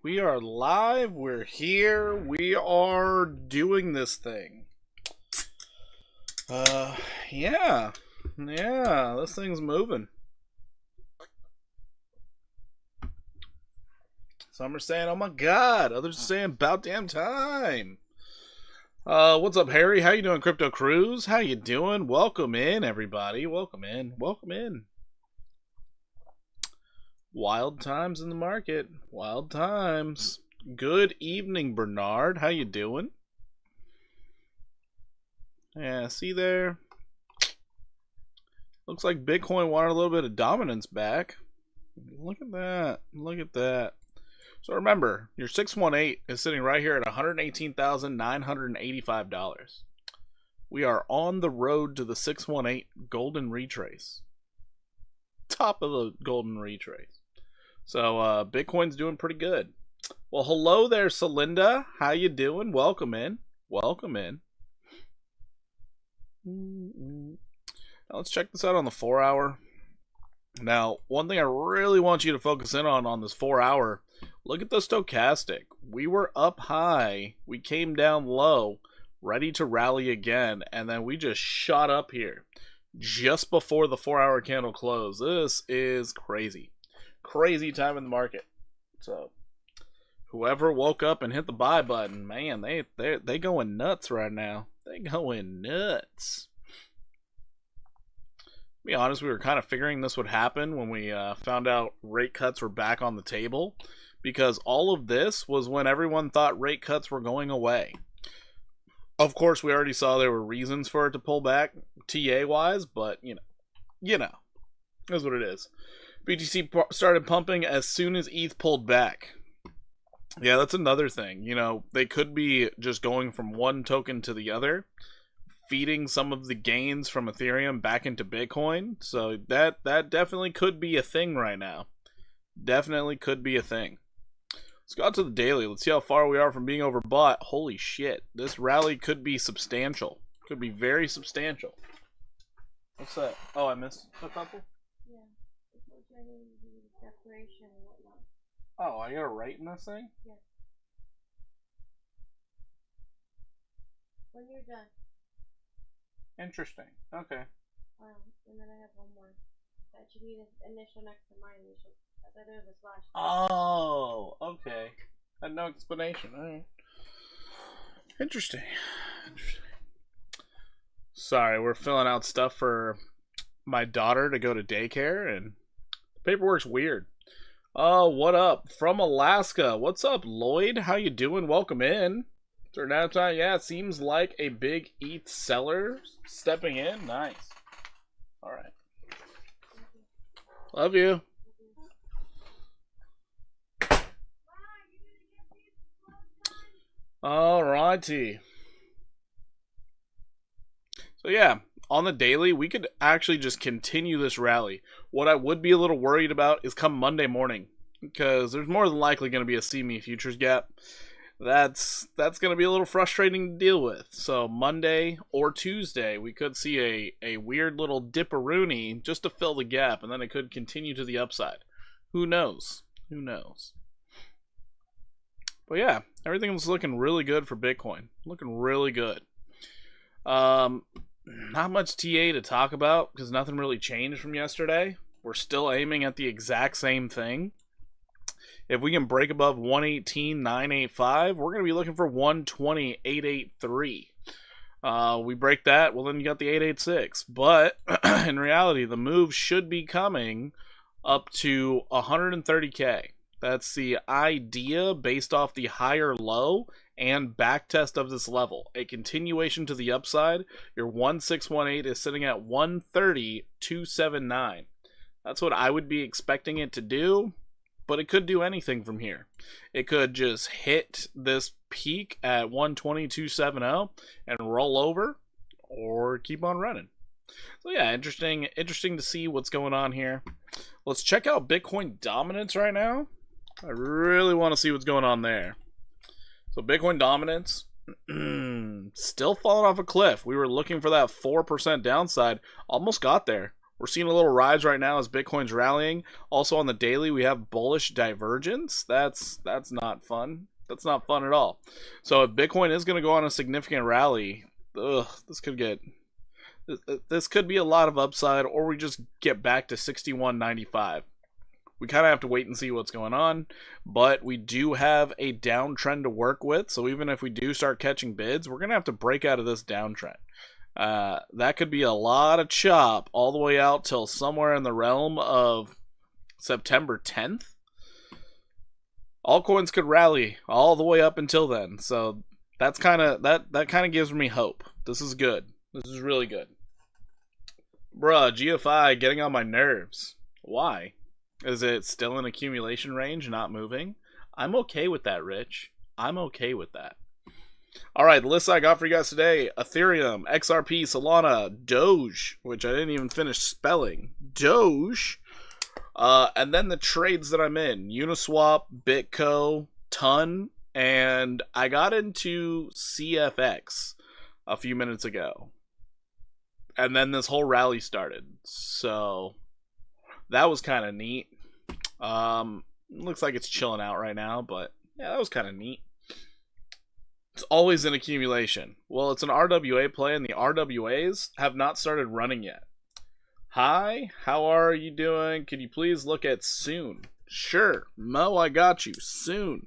we are live. We're here. We are doing this thing. Yeah, this thing's moving. Some are saying, "Oh my God!" Others are saying, "About damn time." What's up, Harry? How you doing, Crypto Cruise? How you doing? Welcome in, everybody. Welcome in. Welcome in. Wild times in the market. Wild times. Good evening, Bernard. How you doing? Yeah, see there? Looks like Bitcoin wanted a little bit of dominance back. Look at that. Look at that. So remember, your 618 is sitting right here at $118,985. We are on the road to the 618 golden retrace. Top of the golden retrace. So Bitcoin's doing pretty good. Well, hello there, Celinda. How you doing? Welcome in. Welcome in. Now let's check this out on the 4 hour. Now, one thing I really want you to focus in on this 4 hour, look at the stochastic. We were up high, we came down low, ready to rally again, and then we just shot up here just before the 4 hour candle close. This is crazy. Crazy time in the market. So whoever woke up and hit the buy button, man, they going nuts right now. They going nuts. To be honest, we were kind of figuring this would happen when we found out rate cuts were back on the table, because all of this was when everyone thought rate cuts were going away. Of course, we already saw there were reasons for it to pull back TA wise, but you know, that's what it is. BTC started pumping as soon as ETH pulled back. Yeah, that's another thing. You know, they could be just going from one token to the other, feeding some of the gains from Ethereum back into Bitcoin. So that definitely could be a thing right now. Definitely could be a thing. Let's go out to the daily. Let's see how far we are from being overbought. Holy shit. This rally could be substantial. Could be very substantial. What's that? Oh, I missed a couple? Yeah. Declaration and whatnot. Oh, I gotta write in this thing? Yes. When you're done. Interesting. Okay. And then I have one more. That should be the initial next to my initial. That's either the slash. Oh, okay. Had no explanation. Alright. Interesting. Sorry, we're filling out stuff for my daughter to go to daycare, and the paperwork's weird. Oh, what up? From Alaska. What's up, Lloyd? How you doing? Welcome in. Turn out time. Yeah, it seems like a big ETH seller stepping in. Nice. Alright. Love you. Alrighty. So yeah, on the daily, we could actually just continue this rally. What I would be a little worried about is come Monday morning, because there's more than likely going to be a CME futures gap. That's going to be a little frustrating to deal with. So Monday or Tuesday, we could see a weird little dipperoonie just to fill the gap, and then it could continue to the upside. Who knows? Who knows? But yeah, everything was looking really good for Bitcoin. Looking really good. Not much TA to talk about because nothing really changed from yesterday. We're still aiming at the exact same thing. If we can break above 118,985, we're going to be looking for 120,883. We break that, well then you got the 886. But in reality, the move should be coming up to 130K. That's the idea based off the higher low and backtest of this level. A continuation to the upside. Your 1618 is sitting at 130,279. That's what I would be expecting it to do, but it could do anything from here. It could just hit this peak at 120,270 and roll over, or keep on running. So yeah, interesting to see what's going on here. Let's check out Bitcoin dominance right now. I really want to see what's going on there. So Bitcoin dominance, still falling off a cliff. We were looking for that 4% downside. Almost got there. We're seeing a little rise right now as Bitcoin's rallying. Also on the daily, we have bullish divergence. That's not fun. That's not fun at all. So if Bitcoin is going to go on a significant rally, this could be a lot of upside, or we just get back to 61.95. We kind of have to wait and see what's going on, but we do have a downtrend to work with, so even if we do start catching bids, we're going to have to break out of this downtrend. That could be a lot of chop all the way out till somewhere in the realm of September 10th. Altcoins could rally all the way up until then, so that's that kind of gives me hope. This is good. This is really good. Bruh, GFI getting on my nerves. Why? Is it still in accumulation range, not moving? I'm okay with that, Rich. I'm okay with that. Alright, the list I got for you guys today: Ethereum, XRP, Solana, Doge, which I didn't even finish spelling. Doge. And then the trades that I'm in: Uniswap, Bitco, Ton, and I got into CFX a few minutes ago. And then this whole rally started. So that was kind of neat. Looks like it's chilling out right now, but yeah, that was kind of neat. It's always in accumulation. Well, it's an RWA play, and the RWAs have not started running yet. Hi, how are you doing? Could you please look at soon? Sure, Mo, I got you. Soon.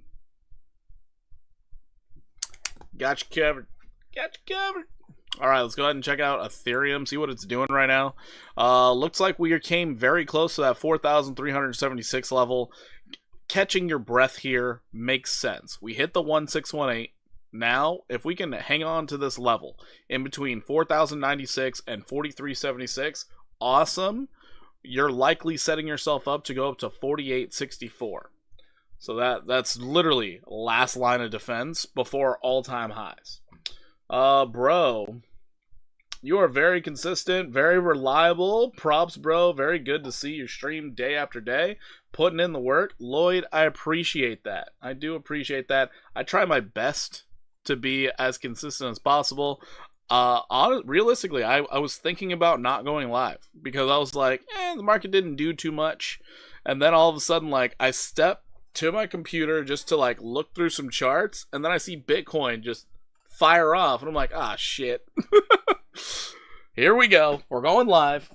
Got you covered. Got you covered. Alright, let's go ahead and check out Ethereum, see what it's doing right now. Looks like we came very close to that 4,376 level. Catching your breath here makes sense. We hit the 1618. Now, if we can hang on to this level in between 4,096 and 4,376, awesome. You're likely setting yourself up to go up to 4,864. So that's literally last line of defense before all-time highs. Bro, you are very consistent, very reliable. Props, bro. Very good to see your stream day after day, putting in the work. Lloyd, I appreciate that. I do appreciate that. I try my best to be as consistent as possible. Realistically, I was thinking about not going live because I was like, the market didn't do too much. And then all of a sudden, like, I step to my computer just to, like, look through some charts, and then I see Bitcoin just fire off, and I'm like, shit. Here we go. We're going live.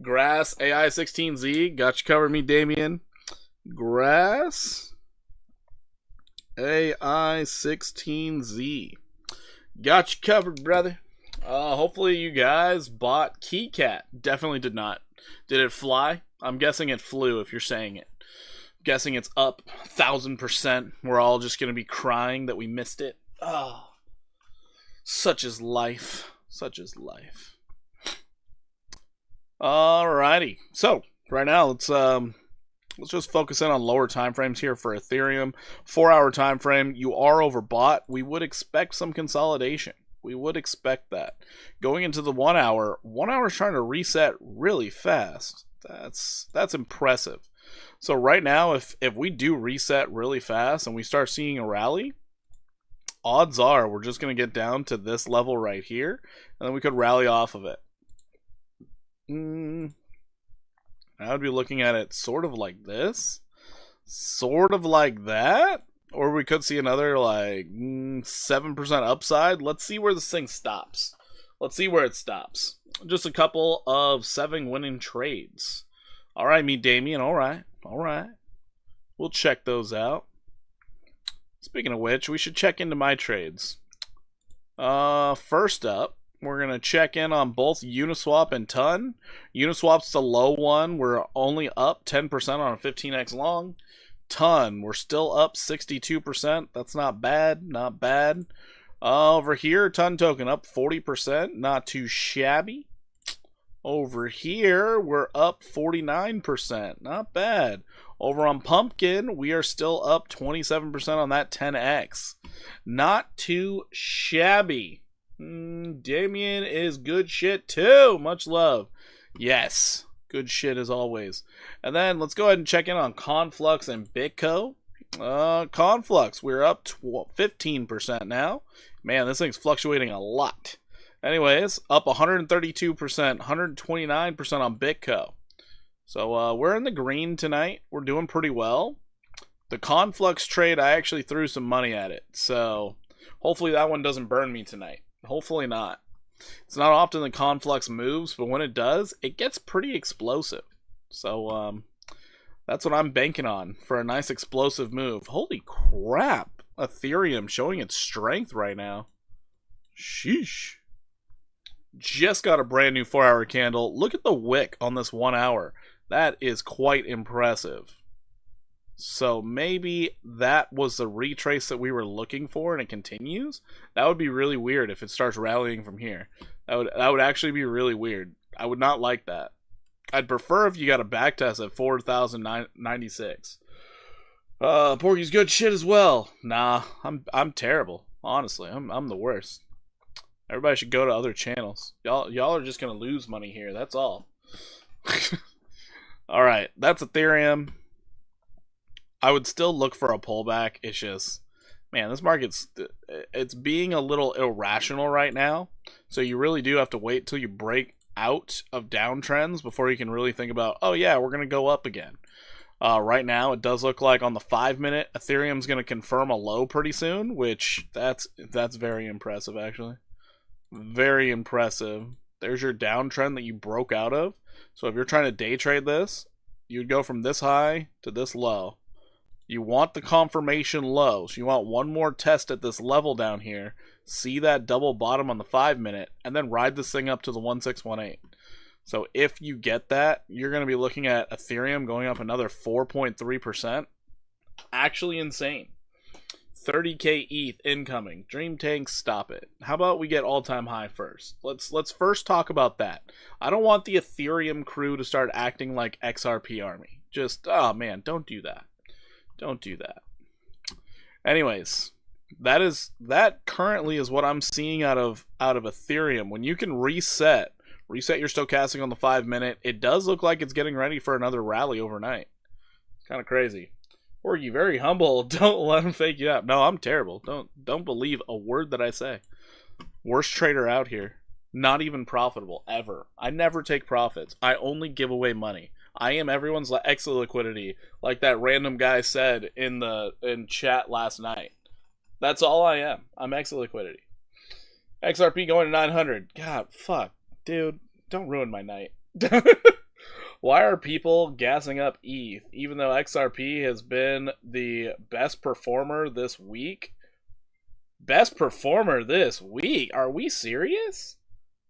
Grass, AI16Z, got you covered, me, Damien. Grass, AI16Z, got you covered, brother. Hopefully you guys bought KeyCat. Definitely did not. Did it fly? I'm guessing it flew if you're saying it. Guessing it's up 1,000%. We're all just going to be crying that we missed it. Such is life. Such is life. Alrighty. So, right now, let's just focus in on lower time frames here for Ethereum. 4-hour time frame, you are overbought. We would expect some consolidation. We would expect that. Going into the 1 hour, 1 hour is trying to reset really fast. That's impressive. So right now, if we do reset really fast and we start seeing a rally, odds are we're just going to get down to this level right here, and then we could rally off of it. I would be looking at it sort of like this, sort of like that, or we could see another like 7% upside. Let's see where this thing stops. Let's see where it stops. Just a couple of 7 winning trades. All right, me, Damien. All right. We'll check those out. Speaking of which, we should check into my trades. First up, we're going to check in on both Uniswap and Ton. Uniswap's the low one. We're only up 10% on a 15x long. Ton, we're still up 62%. That's not bad. Not bad. Over here, Ton token up 40%. Not too shabby. Over here, we're up 49%. Not bad. Over on Pumpkin, we are still up 27% on that 10x. Not too shabby. Damien is good shit too. Much love. Yes. Good shit as always. And then let's go ahead and check in on Conflux and Bitco. Conflux, we're up 15% now. Man, this thing's fluctuating a lot. Anyways, up 132%, 129% on Bitco. So we're in the green tonight. We're doing pretty well. The Conflux trade, I actually threw some money at it. So hopefully that one doesn't burn me tonight. Hopefully not. It's not often the Conflux moves, but when it does, it gets pretty explosive. So that's what I'm banking on for a nice explosive move. Holy crap. Ethereum showing its strength right now. Sheesh. Just got a brand new 4-hour candle. Look at the wick on this 1 hour. That is quite impressive. So maybe that was the retrace that we were looking for and it continues? That would be really weird if it starts rallying from here. That would actually be really weird. I would not like that. I'd prefer if you got a backtest at 4,096. Porky's good shit as well. Nah, I'm terrible. Honestly, I'm the worst. Everybody should go to other channels. Y'all are just gonna lose money here. That's all. All right, that's Ethereum. I would still look for a pullback. It's just, man, this market's it's being a little irrational right now. So you really do have to wait till you break out of downtrends before you can really think about, oh yeah, we're gonna go up again. Right now, it does look like on the 5-minute, Ethereum's gonna confirm a low pretty soon, which that's very impressive actually. Very impressive. There's your downtrend that you broke out of. So if you're trying to day trade this, you'd go from this high to this low. You want the confirmation low. So you want one more test at this level down here. See that double bottom on the 5-minute. And then ride this thing up to the 1618. So if you get that, you're going to be looking at Ethereum going up another 4.3%. Actually insane. 30k ETH incoming. Dream Tank, stop it. How about we get all-time high first? Let's first talk about that. I don't want the Ethereum crew to start acting like XRP army. Just, oh man, don't do that. Don't do that. Anyways, that currently is what I'm seeing out of Ethereum. When you can reset your stochastic on the 5-minute, it does look like it's getting ready for another rally overnight. It's kind of crazy. Or you very humble. Don't let them fake you out. No, I'm terrible. Don't believe a word that I say. Worst trader out here. Not even profitable ever. I never take profits. I only give away money. I am everyone's extra liquidity, like that random guy said in chat last night. That's all I am. I'm extra liquidity. XRP going to 900. God, fuck, dude, don't ruin my night. Why are people gassing up ETH, even though XRP has been the best performer this week? Best performer this week? Are we serious?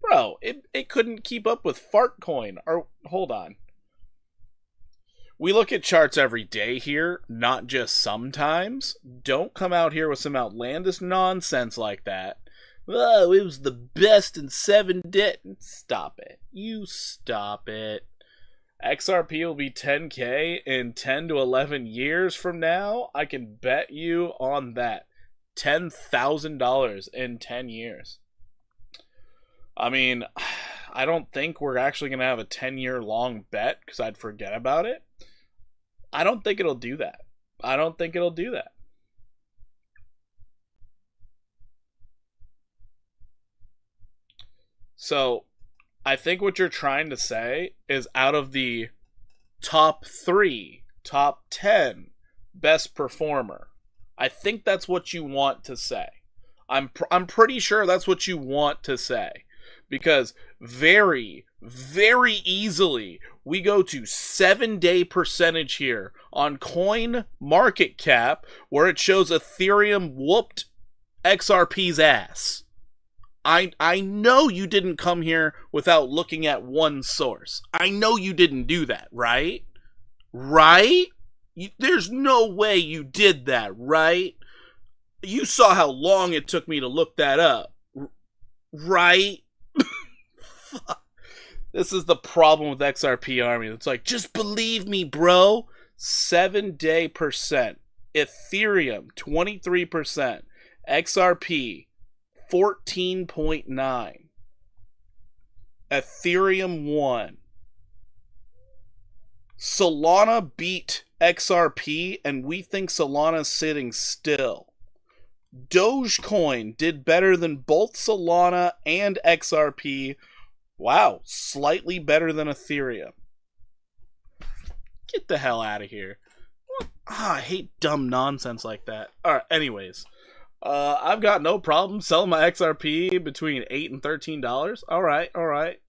Bro, it couldn't keep up with Fartcoin. Or, hold on. We look at charts every day here, not just sometimes. Don't come out here with some outlandish nonsense like that. Oh, it was the best in 7 days. Stop it. You stop it. XRP will be 10k in 10 to 11 years from now. I can bet you on that. $10,000 in 10 years. I mean, I don't think we're actually going to have a 10-year long bet because I'd forget about it. I don't think it'll do that. I don't think it'll do that. So, I think what you're trying to say is out of the top 3, top 10 best performer, I think that's what you want to say. I'm pretty sure that's what you want to say. Because very, very easily, we go to 7-day percentage here on Coin Market Cap, where it shows Ethereum whooped XRP's ass. I know you didn't come here without looking at one source. I know you didn't do that, right? Right? There's no way you did that, right? You saw how long it took me to look that up, right? This is the problem with XRP Army. It's like, just believe me, bro. 7-day percent. Ethereum, 23%. XRP, 14.9. Ethereum 1. Solana beat XRP, and we think Solana's sitting still. Dogecoin did better than both Solana and XRP. Wow, slightly better than Ethereum. Get the hell out of here. I hate dumb nonsense like that. Alright, anyways. I've got no problem selling my XRP between $8 and $13. Alright.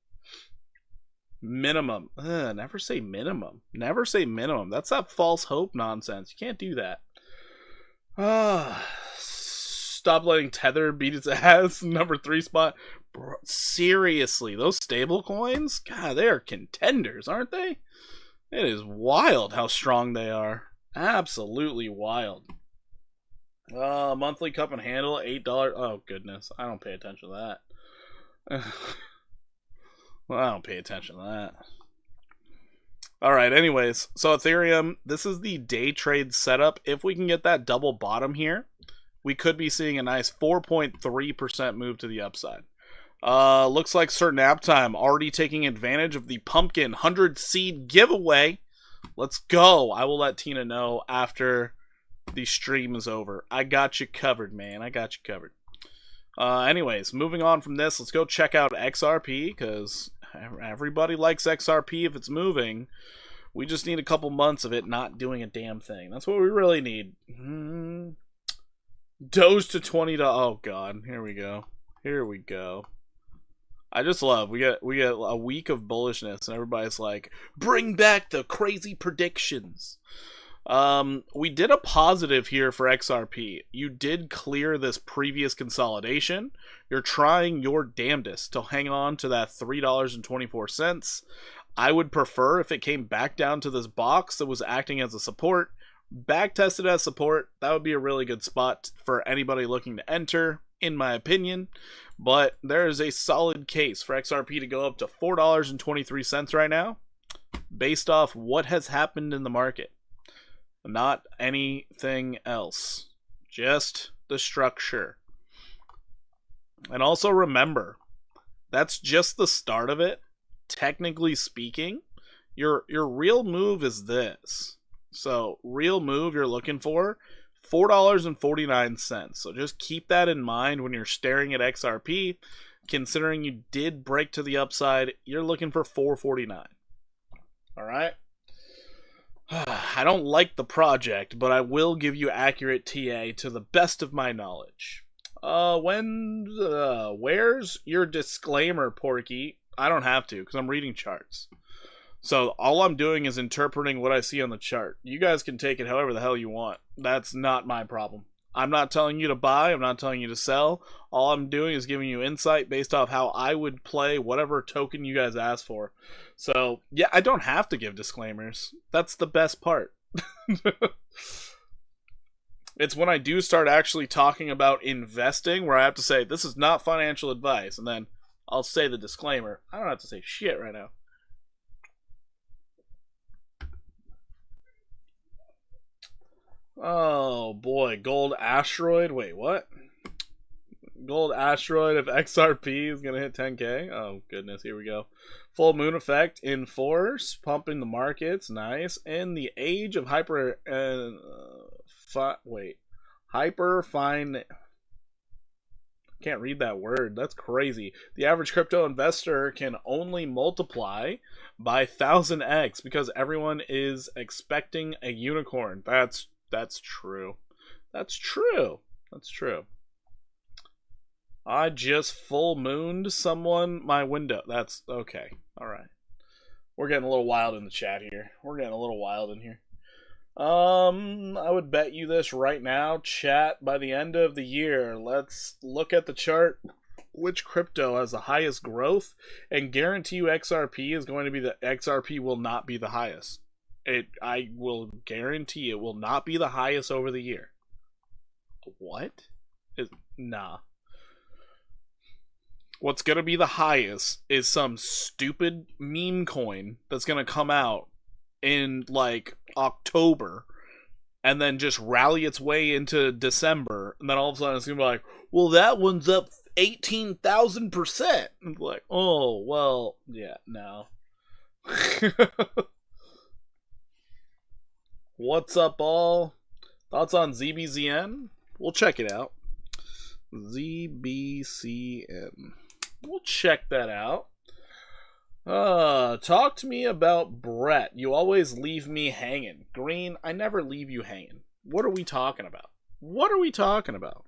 Minimum. Never say minimum. Never say minimum. That's that false hope nonsense. You can't do that. Stop letting Tether beat its ass. Number 3 spot. Bro, seriously, those stable coins? God, they are contenders, aren't they? It is wild how strong they are. Absolutely wild. Monthly cup and handle, $8. Oh, goodness. I don't pay attention to that. Well, I don't pay attention to that. Alright, anyways. So, Ethereum, this is the day trade setup. If we can get that double bottom here, we could be seeing a nice 4.3% move to the upside. Looks like Certain App Time already taking advantage of the Pumpkin 100 seed giveaway. Let's go. I will let Tina know after the stream is over. I got you covered, man. I got you covered. Anyways, moving on from this, let's go check out XRP, because everybody likes XRP if it's moving. We just need a couple months of it not doing a damn thing. That's what we really need. Doge to $20. Oh, God. Here we go. Here we go. I just love, we get a week of bullishness, and everybody's like, bring back the crazy predictions. We did a positive here for XRP. You did clear this previous consolidation. You're trying your damnedest to hang on to that $3.24. I would prefer if it came back down to this box that was acting as a support, back tested as support. That would be a really good spot for anybody looking to enter, in my opinion. But there is a solid case for XRP to go up to $4.23 right now, based off what has happened in the market. Not anything else. Just the structure. And also remember, that's just the start of it. Technically speaking, your real move is this. So, real move you're looking for, $4.49. So just keep that in mind when you're staring at XRP. Considering you did break to the upside, you're looking for $4.49. Alright? I don't like the project, but I will give you accurate TA to the best of my knowledge. Where's your disclaimer, Porky? I don't have to, because I'm reading charts. So all I'm doing is interpreting what I see on the chart. You guys can take it however the hell you want. That's not my problem. I'm not telling you to buy. I'm not telling you to sell. All I'm doing is giving you insight based off how I would play whatever token you guys ask for. So, yeah, I don't have to give disclaimers. That's the best part. It's when I do start actually talking about investing where I have to say, this is not financial advice. And then I'll say the disclaimer. I don't have to say shit right now. Oh boy, Gold Asteroid. Wait, what? Gold Asteroid of XRP is gonna hit 10k. Oh goodness, here we go. Full moon effect in force, pumping the markets. Nice. In the age of hyper fine. Can't read that word. That's crazy. The average crypto investor can only multiply by 1000x because everyone is expecting a unicorn. That's true. That's true. That's true. I just full mooned someone my window. That's okay. All right. We're getting a little wild in the chat here. We're getting a little wild in here. I would bet you this right now, chat, by the end of the year. Let's look at the chart. Which crypto has the highest growth? And guarantee you XRP is going to be XRP will not be the highest. I will guarantee it will not be the highest over the year. What? Nah. What's going to be the highest is some stupid meme coin that's going to come out in like October and then just rally its way into December. And then all of a sudden it's going to be like, well, that one's up 18,000%. And like, oh, well, yeah, no. What's up, all? Thoughts on ZBZN? We'll check it out. ZBZN. We'll check that out. Talk to me about Brett. You always leave me hanging. Green, I never leave you hanging. What are we talking about? What are we talking about?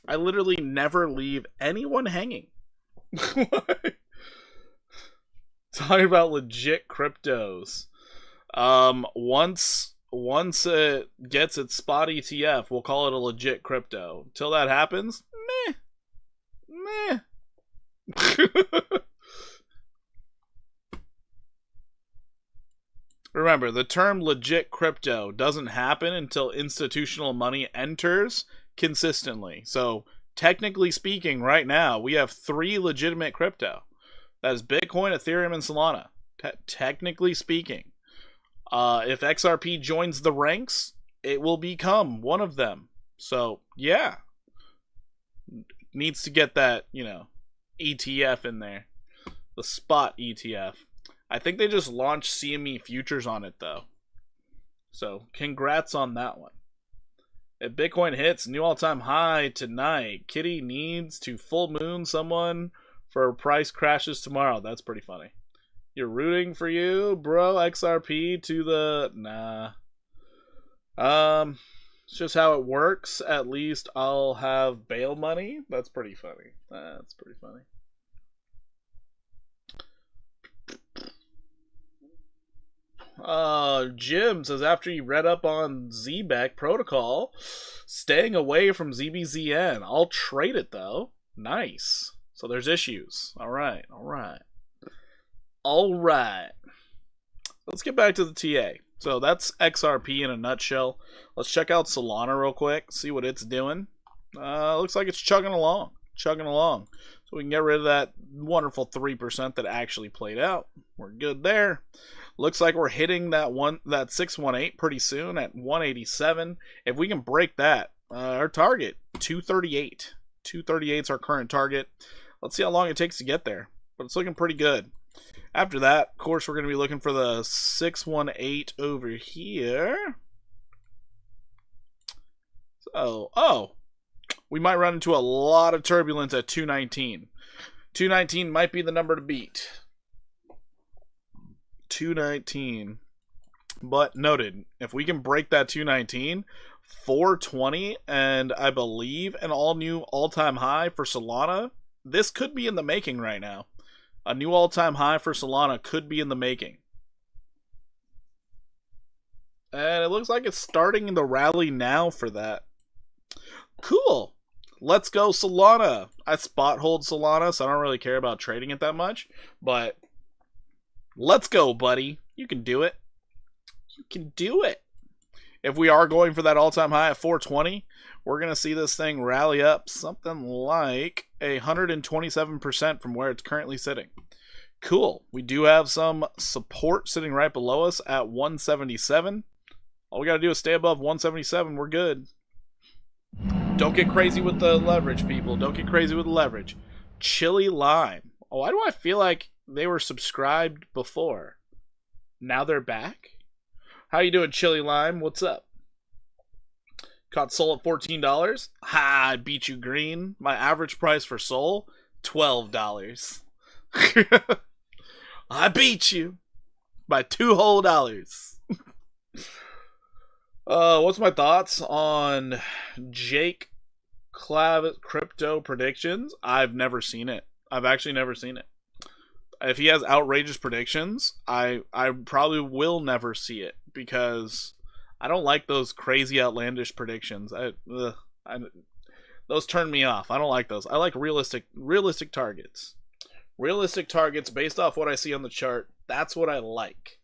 I literally never leave anyone hanging. Talking about legit cryptos. Once it gets its spot ETF, we'll call it a legit crypto. Till that happens, meh. Remember, the term legit crypto doesn't happen until institutional money enters consistently. So, technically speaking, right now, we have 3 legitimate crypto. That is Bitcoin, Ethereum, and Solana. Technically speaking. If XRP joins the ranks, it will become one of them. So, yeah. Needs to get that, ETF in there. The spot ETF. I think they just launched CME futures on it, though. So, congrats on that one. If Bitcoin hits new all-time high tonight, Kitty needs to full moon someone for price crashes tomorrow. That's pretty funny. You're rooting for you, bro. XRP to the... Nah. It's just how it works. At least I'll have bail money. That's pretty funny. That's pretty funny. Jim says after you read up on ZBEC protocol, staying away from ZBZN. I'll trade it though. Nice. So there's issues. Alright. Let's get back to the TA. So that's XRP in a nutshell. Let's check out Solana real quick. See what it's doing. Looks like it's chugging along. So we can get rid of that wonderful 3% that actually played out. We're good there. Looks like we're hitting that 618 pretty soon at 187. If we can break that, our target 238. 238 is our current target. Let's see how long it takes to get there, but it's looking pretty good. After that, of course, we're going to be looking for the 618 over here. So, we might run into a lot of turbulence at 219. 219 might be the number to beat. 219. But noted, if we can break that 219, 420, and I believe an all-new all-time high for Solana, this could be in the making right now. A new all-time high for Solana could be in the making. And it looks like it's starting the rally now for that. Cool. Let's go Solana. I spot hold Solana, so I don't really care about trading it that much. But let's go, buddy. You can do it. You can do it. If we are going for that all-time high at 420, we're going to see this thing rally up something like 127% from where it's currently sitting. Cool. We do have some support sitting right below us at 177. All we got to do is stay above 177. We're good. Don't get crazy with the leverage, people. Don't get crazy with the leverage. Chili Lime. Oh, why do I feel like they were subscribed before? Now they're back? How you doing, Chili Lime? What's up? Caught Sol at $14. Ha, I beat you, Green. My average price for Sol, $12. I beat you by $2 whole. What's my thoughts on Jake Clavitt crypto predictions? I've never seen it. I've actually never seen it. If he has outrageous predictions, I probably will never see it because I don't like those crazy outlandish predictions. Those turn me off. I don't like those. I like realistic targets. Realistic targets based off what I see on the chart. That's what I like.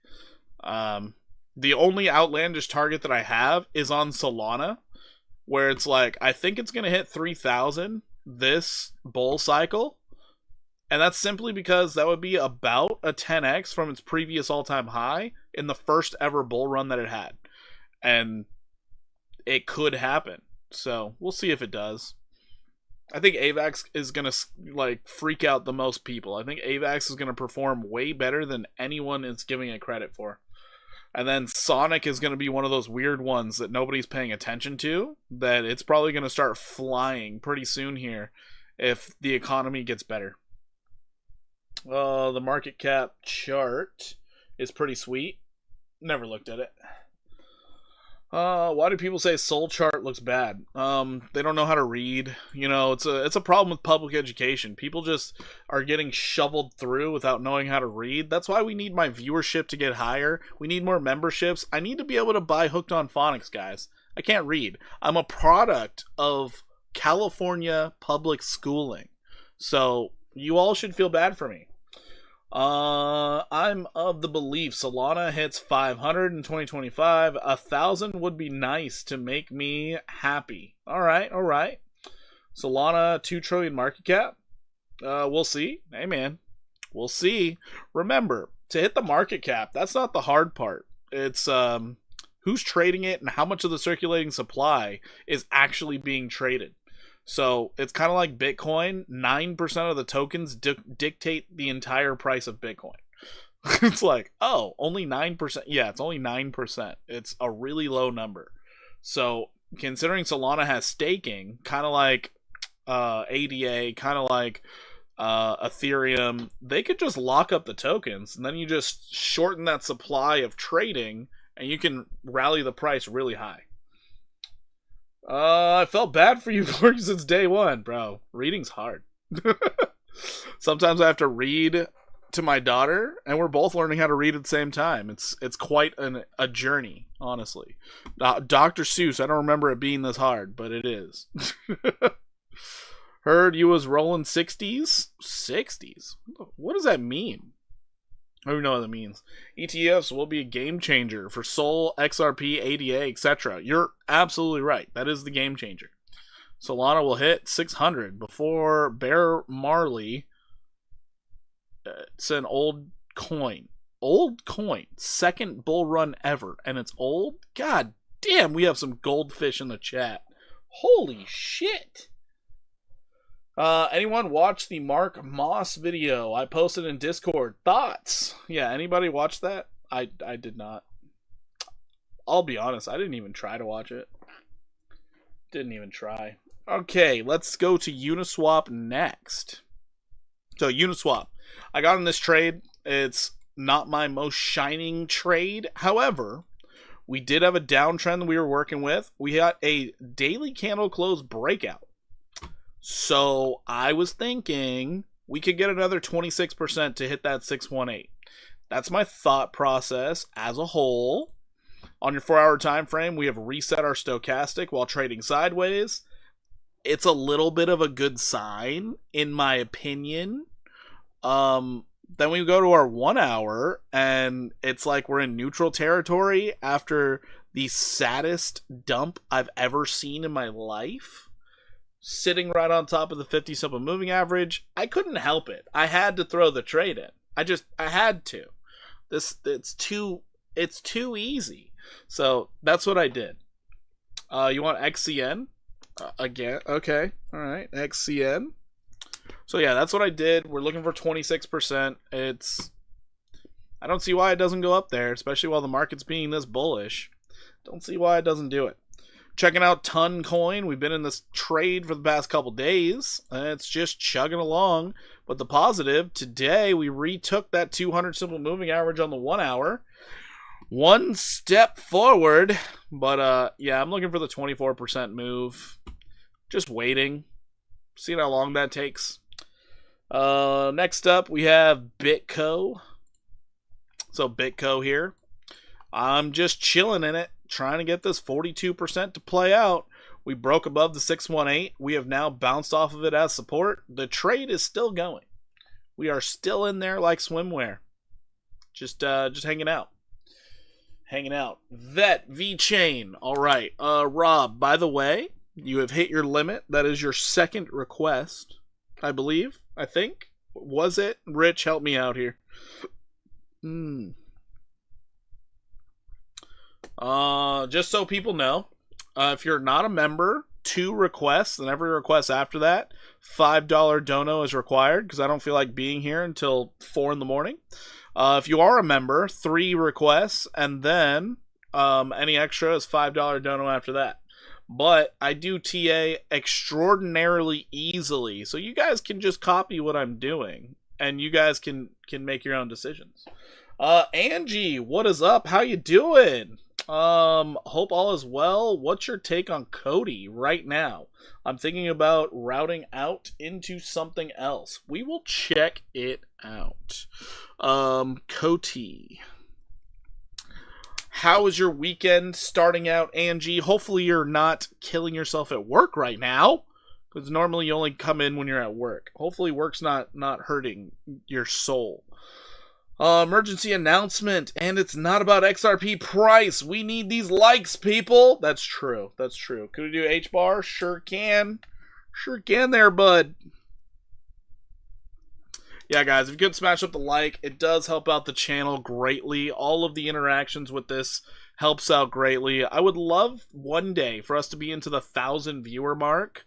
The only outlandish target that I have is on Solana, where it's like, I think it's going to hit 3,000 this bull cycle. And that's simply because that would be about a 10x from its previous all-time high in the first ever bull run that it had. And it could happen. So, we'll see if it does. I think AVAX is going to freak out the most people. I think AVAX is going to perform way better than anyone is giving it credit for. And then Sonic is going to be one of those weird ones that nobody's paying attention to, that it's probably going to start flying pretty soon here if the economy gets better. The market cap chart is pretty sweet. Never looked at it. Why do people say Soul chart looks bad? They don't know how to read. You know, it's a problem with public education. People just are getting shoveled through without knowing how to read. That's why we need my viewership to get higher. We need more memberships. I need to be able to buy Hooked on Phonics, guys. I can't read. I'm a product of California public schooling. So you all should feel bad for me. I'm of the belief Solana hits 500 in 2025. 1,000 would be nice to make me happy. All right. Solana 2 trillion market cap. We'll see. Hey man, we'll see. Remember, to hit the market cap, that's not the hard part. It's who's trading it and how much of the circulating supply is actually being traded. So it's kind of like Bitcoin. 9% of the tokens dictate the entire price of Bitcoin. It's like, oh, only 9%. Yeah, it's only 9%. It's a really low number. So considering Solana has staking, kind of like ADA, kind of like Ethereum, they could just lock up the tokens, and then you just shorten that supply of trading, and you can rally the price really high. I felt bad for you since day one, bro. Reading's hard. Sometimes I have to read to my daughter, and we're both learning how to read at the same time. It's quite a journey, honestly. Dr. Seuss, I don't remember it being this hard, but it is. Heard you was rolling 60s? 60s? What does that mean? I don't even know what that means. ETFs will be a game changer for Sol, XRP, ADA, etc. You're absolutely right. That is the game changer. Solana will hit 600 before Bear Marley. It's an old coin. Old coin. Second bull run ever. And it's old? God damn, we have some goldfish in the chat. Holy shit. Anyone watch the Mark Moss video I posted in Discord? Thoughts? Yeah, anybody watch that? I did not. I'll be honest, I didn't even try to watch it. Didn't even try. Okay, let's go to Uniswap next. So Uniswap, I got in this trade. It's not my most shining trade. However, we did have a downtrend that we were working with. We had a daily candle close breakout. So I was thinking we could get another 26% to hit that 618. That's my thought process as a whole. On your 4-hour time frame, we have reset our stochastic while trading sideways. It's a little bit of a good sign, in my opinion. Then we go to our 1 hour, and it's like we're in neutral territory after the saddest dump I've ever seen in my life. Sitting right on top of the 50 simple moving average. I couldn't help it. I had to throw the trade in. I had to. It's too easy. So that's what I did. You want XCN? Again? Okay. All right. XCN. So yeah, that's what I did. We're looking for 26%. I don't see why it doesn't go up there, especially while the market's being this bullish. Don't see why it doesn't do it. Checking out Toncoin. We've been in this trade for the past couple days. It's just chugging along. But the positive, today we retook that 200 simple moving average on the 1 hour. One step forward. But yeah, I'm looking for the 24% move. Just waiting. Seeing how long that takes. Next up, we have Bitco. So Bitco here. I'm just chilling in it. Trying to get this 42% to play out. We broke above the 618. We have now bounced off of it as support. The trade is still going. We are still in there like swimwear. Just hanging out. Vchain. All right. Rob, by the way, you have hit your limit. That is your second request, I believe. I think. Was it? Rich, help me out here. Just so people know, if you're not a member, 2 requests, and every request after that, $5 dono is required, because I don't feel like being here until 4 in the morning. If you are a member, 3 requests, and then any extra is $5 dono after that. But I do TA extraordinarily easily, so you guys can just copy what I'm doing, and you guys can make your own decisions. Angie, what is up? How you doing? Hope all is well. What's your take on Cody right now? I'm thinking about routing out into something else. We will check it out. Cody. How is your weekend starting out, Angie? Hopefully you're not killing yourself at work right now, because normally you only come in when you're at work. Hopefully work's not hurting your soul. Emergency announcement, and it's not about XRP price. We need these likes, people. That's true. That's true. Could we do H-bar? Sure can. Sure can there, bud. Yeah, guys, if you could smash up the like, it does help out the channel greatly. All of the interactions with this helps out greatly. I would love one day for us to be into the 1,000 viewer mark,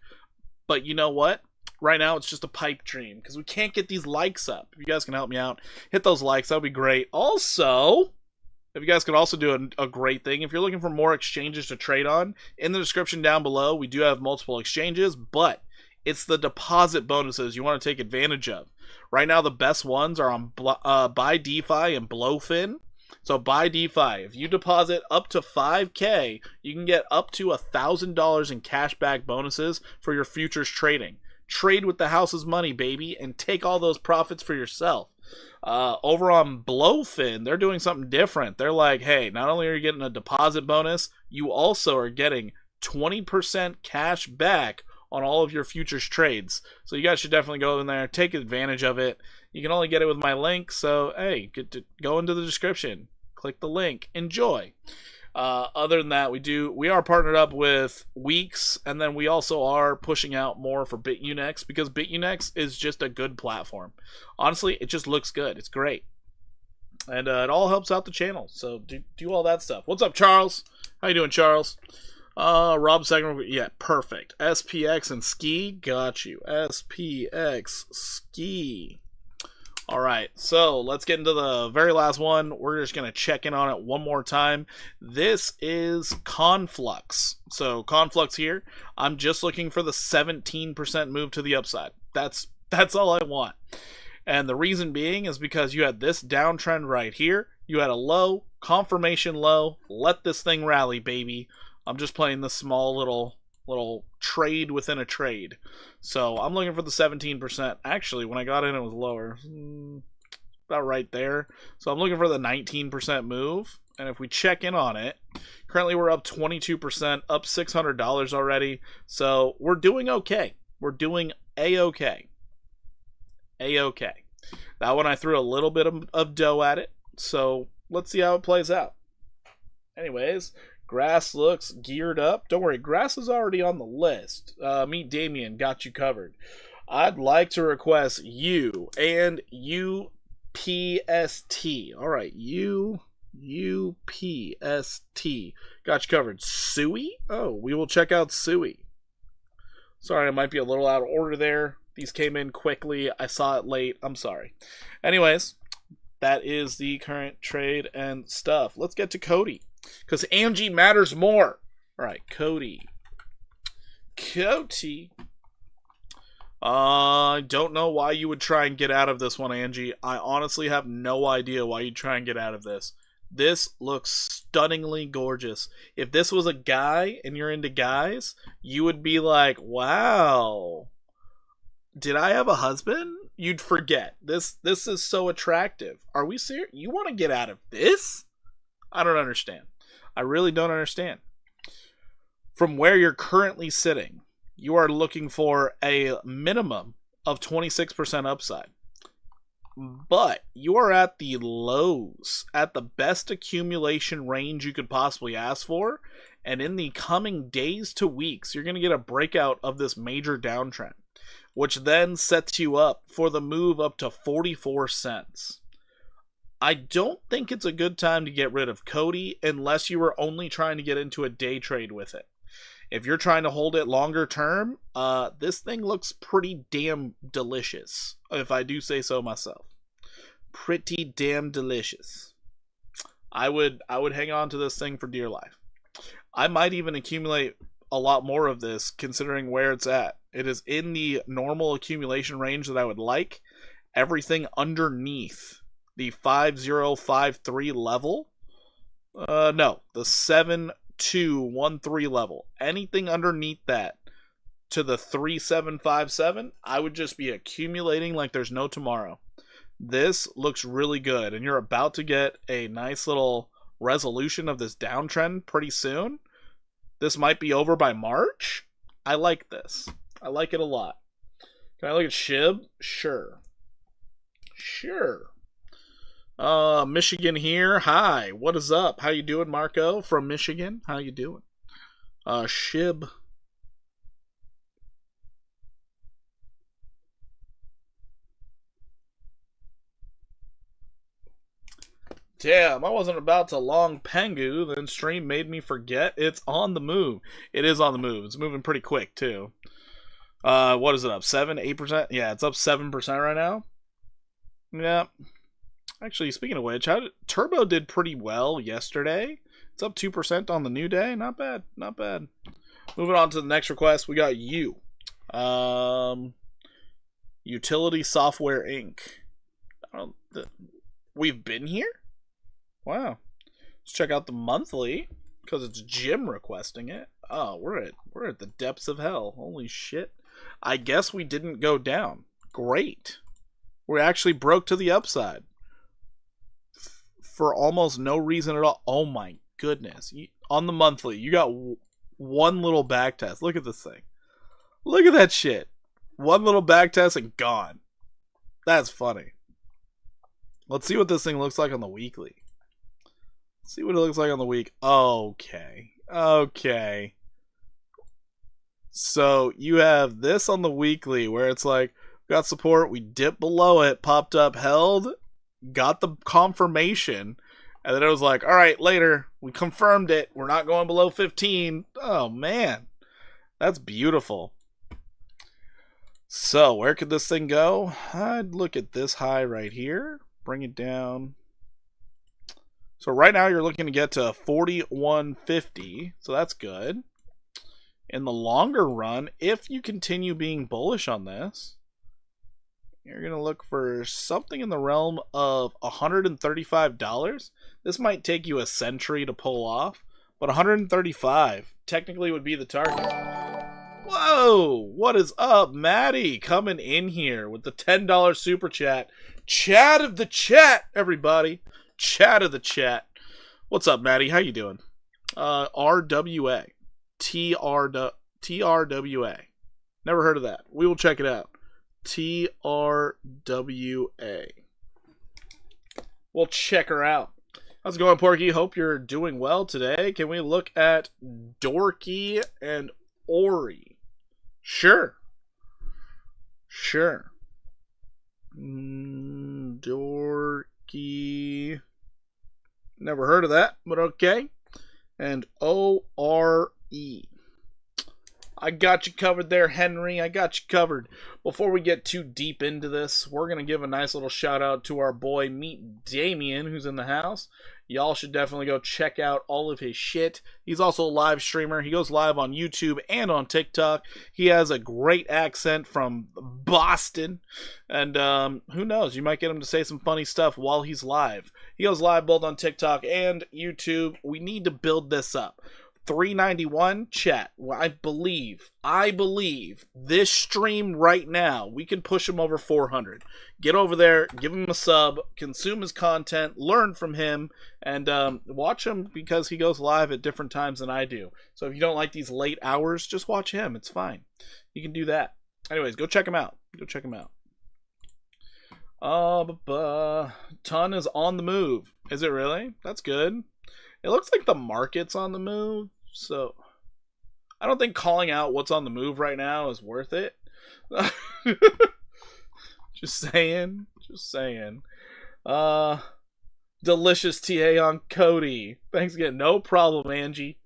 but you know what? Right now, it's just a pipe dream, because we can't get these likes up. If you guys can help me out, hit those likes. That would be great. Also, if you guys could also do a great thing, if you're looking for more exchanges to trade on, in the description down below, we do have multiple exchanges, but it's the deposit bonuses you want to take advantage of. Right now, the best ones are on ByDFi and BloFin. So ByDFi, if you deposit up to 5K, you can get up to $1,000 in cashback bonuses for your futures trading. Trade with the house's money, baby, and take all those profits for yourself. Over on BloFin, they're doing something different. They're like, hey, not only are you getting a deposit bonus, you also are getting 20% cash back on all of your futures trades. So you guys should definitely go in there, take advantage of it. You can only get it with my link, so hey, go into the description, click the link, enjoy. Other than that, we are partnered up with Weeks, and then we also are pushing out more for BitUnex, because BitUnex is just a good platform. Honestly, it just looks good. It's great. And it all helps out the channel, so do all that stuff. What's up, Charles? How you doing, Charles? Rob Segner, yeah, perfect. SPX and Ski, got you. SPX, Ski. Alright, so let's get into the very last one. We're just going to check in on it one more time. This is Conflux. So, Conflux here. I'm just looking for the 17% move to the upside. That's all I want. And the reason being is because you had this downtrend right here. You had a low, confirmation low. Let this thing rally, baby. I'm just playing this small little trade within a trade. So I'm looking for the 17%. Actually, when I got in, it was lower. About right there. So I'm looking for the 19% move. And if we check in on it, currently we're up 22%, up $600 already. So we're doing okay. We're doing A-okay. A-okay. That one I threw a little bit of dough at it. So let's see how it plays out. Anyways, Grass looks geared up. Don't worry, Grass is already on the list. Meet Damien, got you covered. I'd like to request you and UPST. All right, UPST. Got you covered. Sui? Oh, we will check out Sui. Sorry, I might be a little out of order there. These came in quickly. I saw it late. I'm sorry. Anyways, that is the current trade and stuff. Let's get to Cody, because Angie matters more. All right, Cody. I don't know why you would try and get out of this one, Angie. I honestly have no idea why you'd try and get out of this. This looks stunningly gorgeous. If this was a guy and you're into guys, you would be like, wow, did I have a husband? You'd forget. This is so attractive. Are we serious? You want to get out of this? I don't understand. I really don't understand. From where you're currently sitting, you are looking for a minimum of 26% upside. But you are at the lows, at the best accumulation range you could possibly ask for. And in the coming days to weeks, you're going to get a breakout of this major downtrend, which then sets you up for the move up to 44 cents. I don't think it's a good time to get rid of Cody unless you were only trying to get into a day trade with it. If you're trying to hold it longer term, this thing looks pretty damn delicious, if I do say so myself. Pretty damn delicious. I would hang on to this thing for dear life. I might even accumulate a lot more of this considering where it's at. It is in the normal accumulation range that I would like. Everything underneath the 5053 level. No, the 7213 level. Anything underneath that to the 3757, I would just be accumulating like there's no tomorrow. This looks really good, and you're about to get a nice little resolution of this downtrend pretty soon. This might be over by March. I like this. I like it a lot. Can I look at SHIB? Sure. Michigan here. Hi, what is up? How you doing, Marco from Michigan? How you doing? SHIB. Damn, I wasn't about to long Pengu, then stream made me forget it's on the move. It is on the move. It's moving pretty quick, too. What is it up? 7%? 8%? Yeah, it's up 7% right now. Yeah. Actually, speaking of which, Turbo did pretty well yesterday. It's up 2% on the new day. Not bad. Not bad. Moving on to the next request, we got you. Utility Software Inc. We've been here? Wow. Let's check out the monthly, because it's Jim requesting it. Oh, we're at the depths of hell. Holy shit. I guess we didn't go down. Great. We actually broke to the upside. For almost no reason at all. Oh my goodness. On the monthly, you got one little back test. Look at this thing. Look at that shit. One little back test and gone. That's funny. Let's see what this thing looks like on the weekly. See what it looks like on the week. Okay. So you have this on the weekly where it's like, got support, we dipped below it, popped up, held, got the confirmation, and then it was like, alright, later, we confirmed it, we're not going below 15. Oh man, that's beautiful. So where could this thing go? I'd look at this high right here, bring it down. So right now you're looking to get to 4150, so that's good. In the longer run, if you continue being bullish on this, you're going to look for something in the realm of $135. This might take you a century to pull off, but 135 technically would be the target. Whoa! What is up, Maddie? Coming in here with the $10 super chat. Chat of the chat, everybody. Chat of the chat. What's up, Maddie? How you doing? RWA. TRWA. Never heard of that. We will check it out. TRWA. We'll check her out. How's it going, Porky? Hope you're doing well today. Can we look at Dorky and Ori? Sure. Dorky. Never heard of that, but okay. And ORE. I got you covered there, Henry. I got you covered. Before we get too deep into this, we're going to give a nice little shout out to our boy Meet Damien, who's in the house. Y'all should definitely go check out all of his shit. He's also a live streamer. He goes live on YouTube and on TikTok. He has a great accent from Boston. And who knows, you might get him to say some funny stuff while he's live. He goes live both on TikTok and YouTube. We need to build this up. 391 chat. Well, I believe this stream right now, we can push him over 400. Get over there, give him a sub, consume his content, learn from him, and watch him because he goes live at different times than I do. So if you don't like these late hours, just watch him. It's fine. You can do that. Anyways, go check him out. Ton is on the move. Is it really? That's good. It looks like the market's on the move. So, I don't think calling out what's on the move right now is worth it. Just saying. Delicious TA on Cody. Thanks again. No problem, Angie.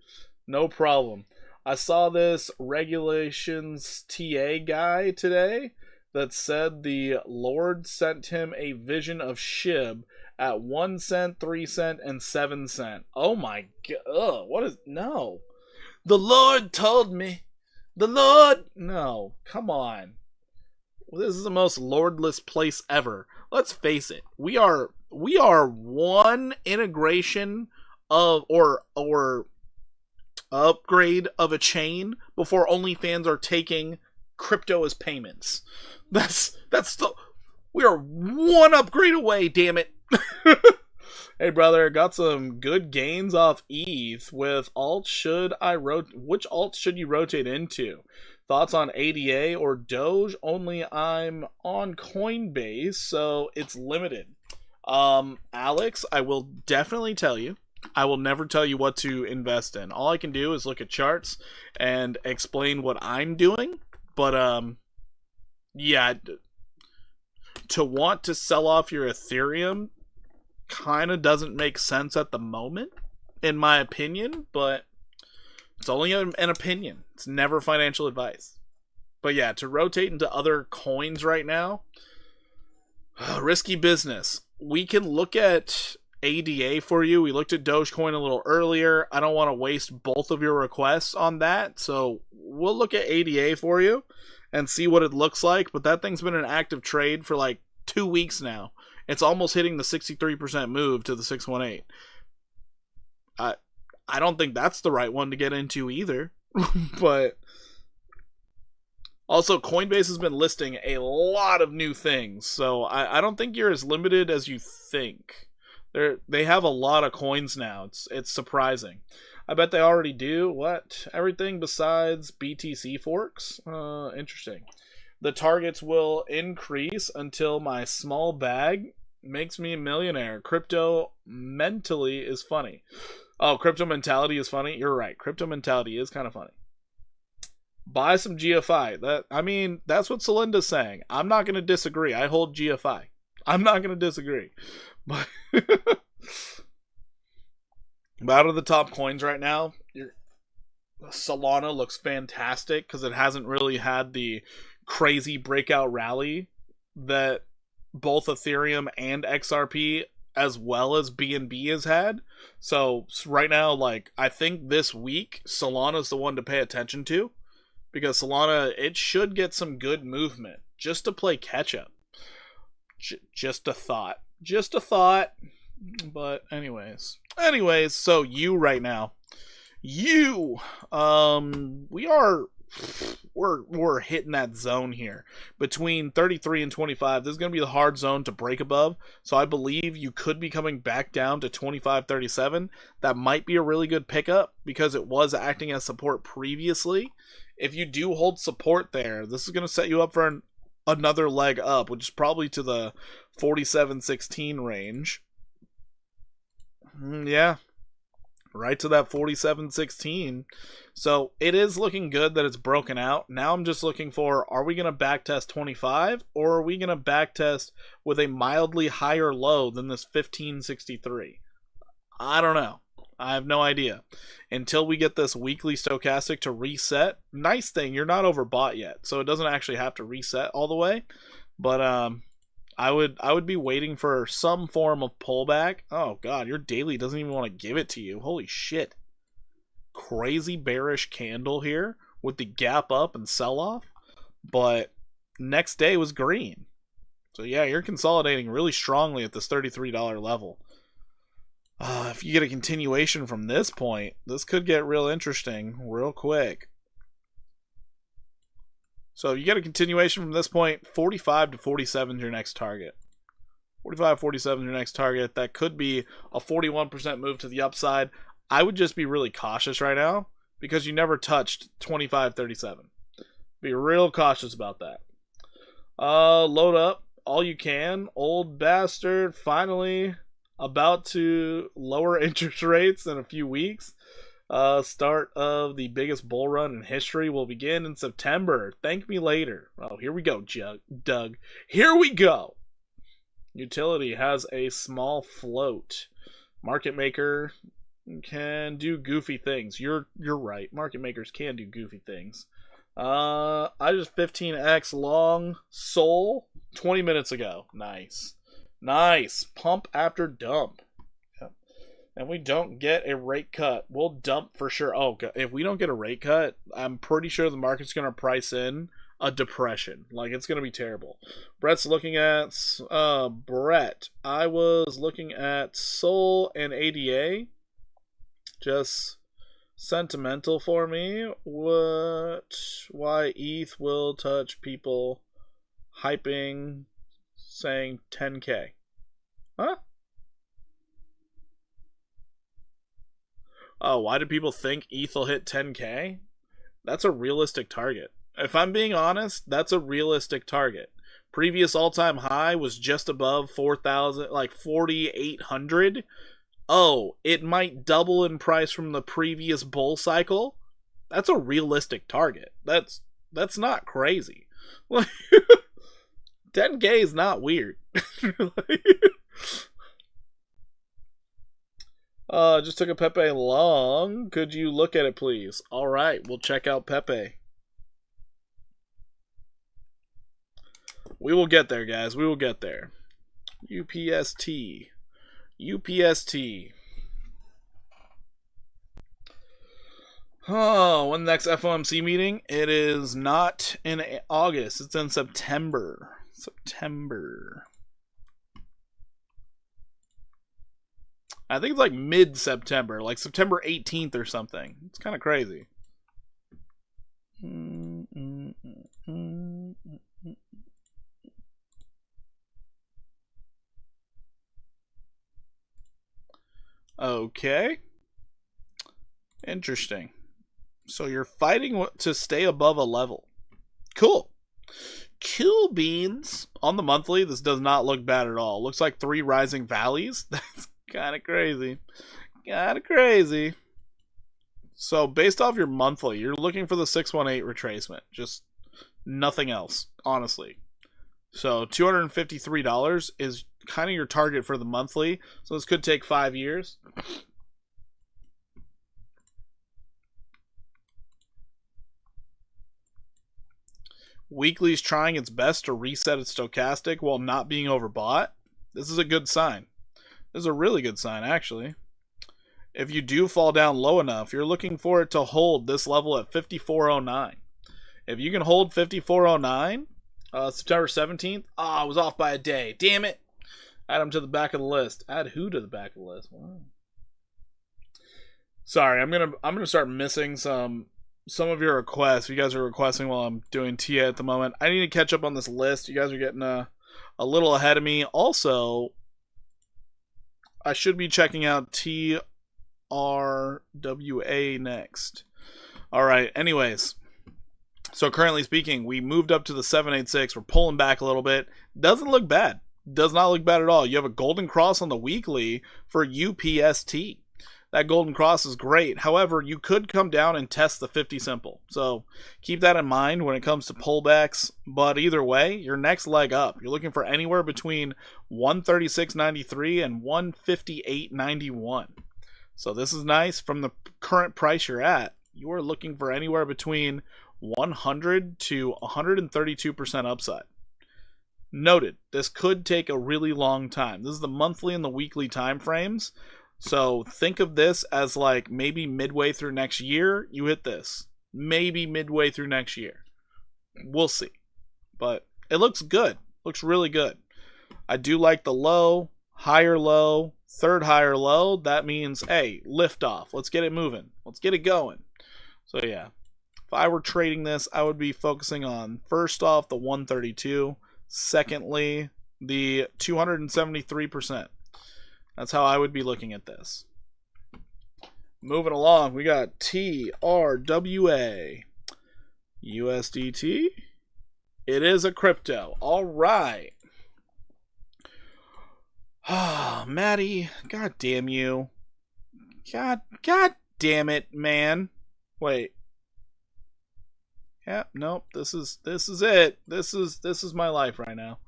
No problem. I saw this regulations TA guy today. that said the Lord sent him a vision of Shib at 1 cent, 3 cent, and 7 cent. Oh my god. What is. No. The Lord told me. The Lord. No. Come on. This is the most lordless place ever. Let's face it. We are one integration of or upgrade of a chain before OnlyFans are taking crypto as payments. That's the. We are one upgrade away, damn it. Hey brother, got some good gains off ETH with alt. Which alt should you rotate into? Thoughts on ADA or Doge? Only I'm on Coinbase, so it's limited. Alex, I will definitely tell you. I will never tell you what to invest in. All I can do is look at charts and explain what I'm doing. But yeah, to want to sell off your Ethereum kind of doesn't make sense at the moment, in my opinion, but it's only an opinion. It's never financial advice. But yeah, to rotate into other coins right now, risky business. We can look at ADA for you. We looked at Dogecoin a little earlier. I don't want to waste both of your requests on that, so we'll look at ADA for you and see what it looks like. But that thing's been an active trade for like 2 weeks now. It's almost hitting the 63% move to the 618. I don't think that's the right one to get into either. But also, Coinbase has been listing a lot of new things, so I don't think you're as limited as you think. They have a lot of coins now. It's surprising. I bet they already do what? Everything besides BTC forks? Interesting. The targets will increase until my small bag makes me a millionaire. Crypto mentally is funny. Oh, crypto mentality is funny? You're right. Crypto mentality is kind of funny. Buy some GFI. That's what Celinda's saying. I'm not going to disagree. I hold GFI. I'm not going to disagree. But out of the top coins right now, Solana looks fantastic because it hasn't really had the crazy breakout rally that both Ethereum and XRP as well as BNB has had. So right now, I think this week Solana's the one to pay attention to, because Solana, it should get some good movement just to play catch up. Just a thought. But anyways, so you right now, we're hitting that zone here between 33 and 25. This is going to be the hard zone to break above, so I believe you could be coming back down to 25.37. That might be a really good pickup because it was acting as support previously. If you do hold support there, this is going to set you up for another leg up, which is probably to the 47.16 range. Yeah, right to that 47.16. So it is looking good that it's broken out. Now I'm just looking for, are we going to backtest 25, or are we going to backtest with a mildly higher low than this 15.63? I don't know. I have no idea. Until we get this weekly stochastic to reset. Nice thing, you're not overbought yet, so it doesn't actually have to reset all the way. But I would be waiting for some form of pullback. Oh god, your daily doesn't even want to give it to you. Holy shit. Crazy bearish candle here with the gap up and sell off. But next day was green. So yeah, you're consolidating really strongly at this $33 level. If you get a continuation from this point, this could get real interesting real quick. So if you get a continuation from this point, 45 to 47 is your next target. 45, 47 is your next target. That could be a 41% move to the upside. I would just be really cautious right now because you never touched 25.37. Be real cautious about that. Load up all you can. Old bastard finally about to lower interest rates in a few weeks. Start of the biggest bull run in history will begin in September. Thank me later. Oh, here we go, Doug. Here we go. Utility has a small float. Market maker can do goofy things. You're right. Market makers can do goofy things. I just 15x long Sol 20 minutes ago. Nice. Nice. Pump after dump. Yep. And we don't get a rate cut. We'll dump for sure. Oh, if we don't get a rate cut, I'm pretty sure the market's going to price in a depression. Like, it's going to be terrible. Brett's looking at... Brett, I was looking at Sol and ADA. Just... sentimental for me. Why ETH will touch people hyping saying 10k? Huh? Oh, why do people think ETH will hit 10k? That's a realistic target. If I'm being honest, that's a realistic target. Previous all-time high was just above 4,000, like 4,800. Oh, it might double in price from the previous bull cycle. That's a realistic target. That's not crazy. 10k is not weird. Just took a Pepe long. Could you look at it, please? All right, we'll check out Pepe. We will get there, guys. We will get there. UPST. UPST. Oh, when the next FOMC meeting? It is not in August. It's in September. September. I think it's like mid-September. Like September 18th or something. It's kind of crazy. Okay. Interesting. So you're fighting to stay above a level. Cool. Cool beans. On the monthly, this does not look bad at all. Looks like 3 rising valleys. That's kind of crazy. Kind of crazy. So based off your monthly, you're looking for the 618 retracement. Just nothing else, honestly. So $253 is kind of your target for the monthly. So this could take 5 years. Weekly's trying its best to reset its stochastic while not being overbought. This is a good sign. This is a really good sign, actually. If you do fall down low enough, you're looking for it to hold this level at 5409. If you can hold 5409, September 17th. I was off by a day. Damn it. Add them to the back of the list. Add who to the back of the list? Wow. Sorry, I'm gonna start missing some of your requests. You guys are requesting while I'm doing TA at the moment. I need to catch up on this list. You guys are getting a little ahead of me. Also, I should be checking out TRWA next. All right. Anyways, so currently speaking, we moved up to the 786. We're pulling back a little bit. Doesn't look bad. Does not look bad at all. You have a golden cross on the weekly for UPST. That golden cross is great. However, you could come down and test the 50 simple. So keep that in mind when it comes to pullbacks. But either way, your next leg up, you're looking for anywhere between 136.93 and 158.91. So this is nice. From the current price you're at, you are looking for anywhere between 100 to 132% upside. Noted, this could take a really long time. This is the monthly and the weekly time frames. So think of this as like maybe midway through next year, you hit this. Maybe midway through next year. We'll see. But it looks good. Looks really good. I do like the low, higher low, third higher low. That means, hey, lift off. Let's get it moving. Let's get it going. So yeah, if I were trading this, I would be focusing on, first off, the 132. Secondly, the 273%. That's how I would be looking at this. Moving along, we got TRWA. USDT. It is a crypto. All right. Ah, Maddie. God damn you. God damn it, man. Wait. Yep, nope. This is it. This is my life right now.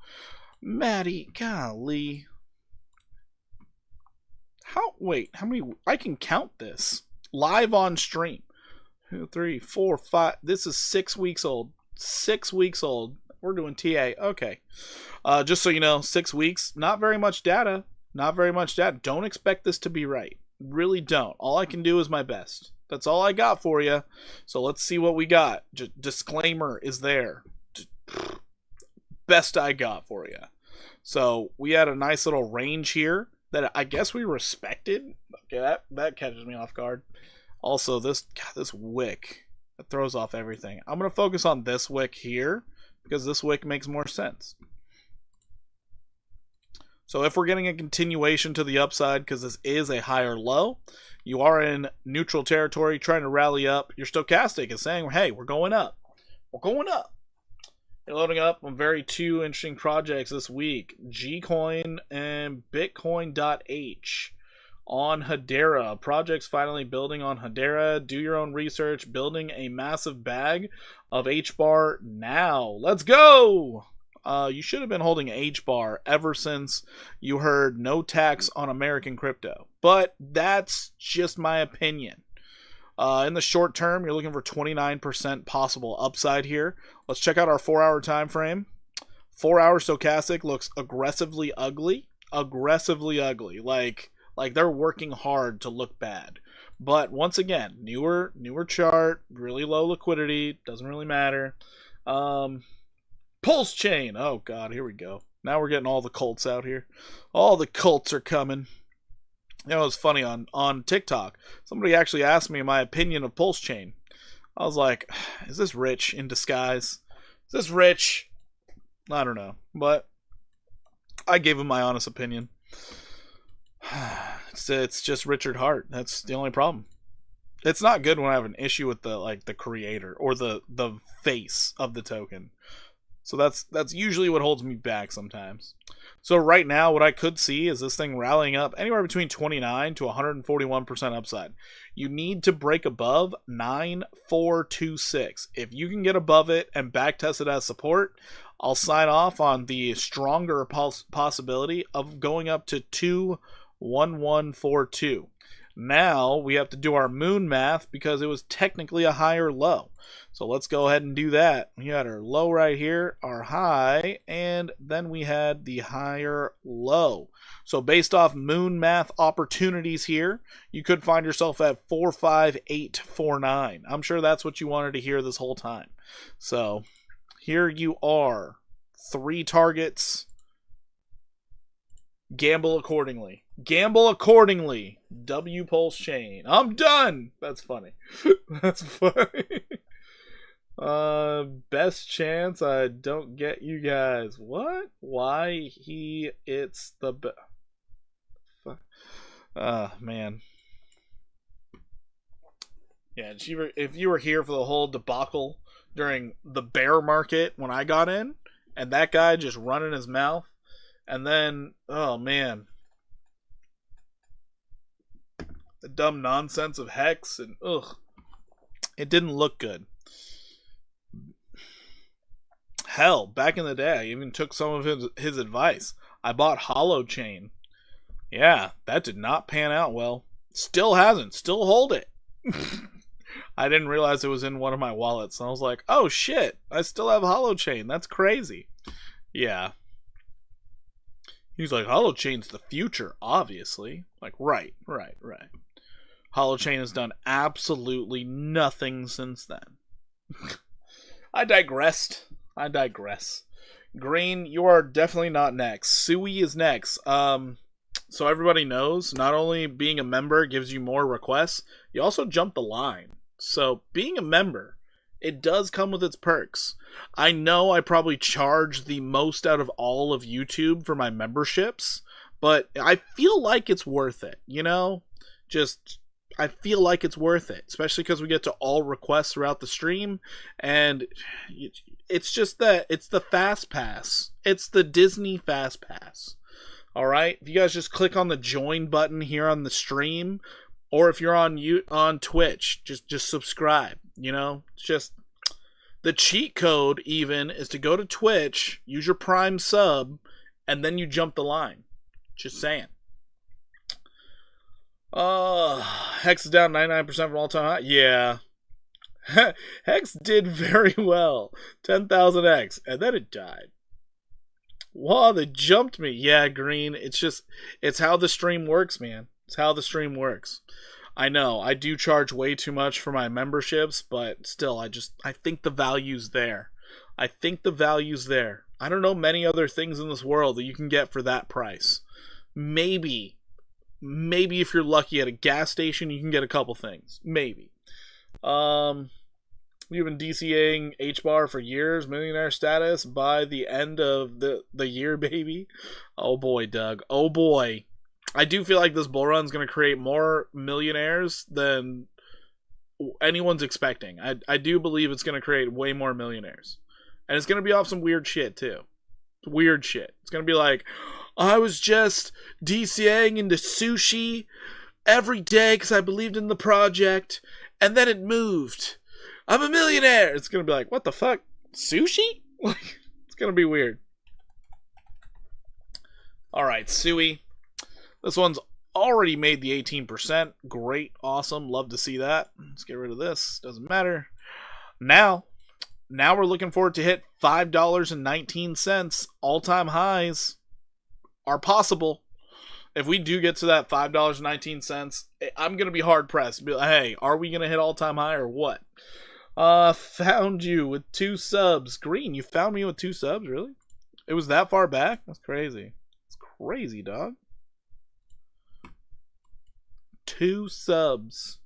Maddie, golly. How many? I can count this live on stream. 2, 3, 4, 5. This is 6 weeks old. 6 weeks old. We're doing TA. Okay. Just so you know, 6 weeks. Not very much data. Not very much data. Don't expect this to be right. Really don't. All I can do is my best. That's all I got for you. So let's see what we got. Just disclaimer is there. Best I got for you. So we had a nice little range here that I guess we respected. Okay, that catches me off guard. Also, this wick, that throws off everything. I'm going to focus on this wick here because this wick makes more sense. So if we're getting a continuation to the upside, because this is a higher low, you are in neutral territory trying to rally up. Your stochastic is saying, hey, we're going up. We're going up. You're loading up on two interesting projects this week. Gcoin and Bitcoin.h on Hedera. Projects finally building on Hedera. Do your own research. Building a massive bag of Hbar now. Let's go! You should have been holding Hbar ever since you heard no tax on American crypto. But that's just my opinion. In the short term, you're looking for 29% possible upside here. Let's check out our 4-hour time frame. 4-hour stochastic looks aggressively ugly. Aggressively ugly. Like they're working hard to look bad. But once again, newer chart, really low liquidity, doesn't really matter. Pulse chain. Oh god, here we go. Now we're getting all the cults out here. All the cults are coming. You know, it was funny on TikTok. Somebody actually asked me my opinion of Pulse Chain. I was like, is this rich in disguise? Is this rich? I don't know. But I gave him my honest opinion. It's just Richard Hart. That's the only problem. It's not good when I have an issue with the creator or the face of the token. So that's usually what holds me back sometimes. So right now, what I could see is this thing rallying up anywhere between 29 to 141% upside. You need to break above 9426. If you can get above it and backtest it as support, I'll sign off on the stronger possibility of going up to 21142. Now we have to do our moon math because it was technically a higher low. So let's go ahead and do that. We had our low right here, our high, and then we had the higher low. So based off moon math opportunities here, you could find yourself at 45849. I'm sure that's what you wanted to hear this whole time. So here you are. 3 targets. Gamble accordingly. Gamble accordingly. W Pulse Chain. I'm done. That's funny. That's funny. Best chance I don't get you guys. What? Why it's the man. Yeah, if you were here for the whole debacle during the bear market when I got in, and that guy just running his mouth, and then, oh man, the dumb nonsense of Hex, and ugh, it didn't look good. Hell, back in the day, I even took some of his advice. I bought Holochain. Yeah, that did not pan out well. Still hasn't. Still hold it. I didn't realize it was in one of my wallets. And I was like, oh shit, I still have Holochain. That's crazy. Yeah. He's like, Holochain's the future, obviously. Like, right. Holochain has done absolutely nothing since then. I digress. Green, you are definitely not next. Sui is next. So everybody knows, not only being a member gives you more requests, you also jump the line. So being a member, it does come with its perks. I know I probably charge the most out of all of YouTube for my memberships, but I feel like it's worth it, you know? I feel like it's worth it, especially because we get to all requests throughout the stream, and it's just that it's the Fast Pass. It's the Disney Fast Pass. All right? If you guys just click on the join button here on the stream, or if you're on Twitch, just subscribe, you know? It's just the cheat code even is to go to Twitch, use your Prime sub, and then you jump the line. Just saying. Hex is down 99% from all time high. Yeah. Hex did very well. 10,000x, and then it died. Wow, they jumped me. Yeah, Green. It's how the stream works, man. It's how the stream works. I know, I do charge way too much for my memberships, but still, I think the value's there. I think the value's there. I don't know many other things in this world that you can get for that price. Maybe if you're lucky at a gas station, you can get a couple things. Maybe. You've been DCAing Hbar for years, millionaire status by the end of the year, baby. Oh boy, Doug. Oh boy. I do feel like this bull run is going to create more millionaires than anyone's expecting. I do believe it's going to create way more millionaires. And it's going to be off some weird shit, too. Weird shit. It's going to be like, I was just DCAing into sushi every day because I believed in the project, and then it moved. I'm a millionaire. It's going to be like, what the fuck? Sushi? Like, it's going to be weird. All right, Sui. This one's already made the 18%. Great. Awesome. Love to see that. Let's get rid of this. Doesn't matter. Now we're looking forward to hit $5.19. All-time highs are possible. If we do get to that $5.19, I'm going to be hard-pressed. Be like, hey, are we going to hit all-time high or what? Found you with 2 subs. Green, you found me with 2 subs? Really? It was that far back? That's crazy. It's crazy, dog. 2 subs.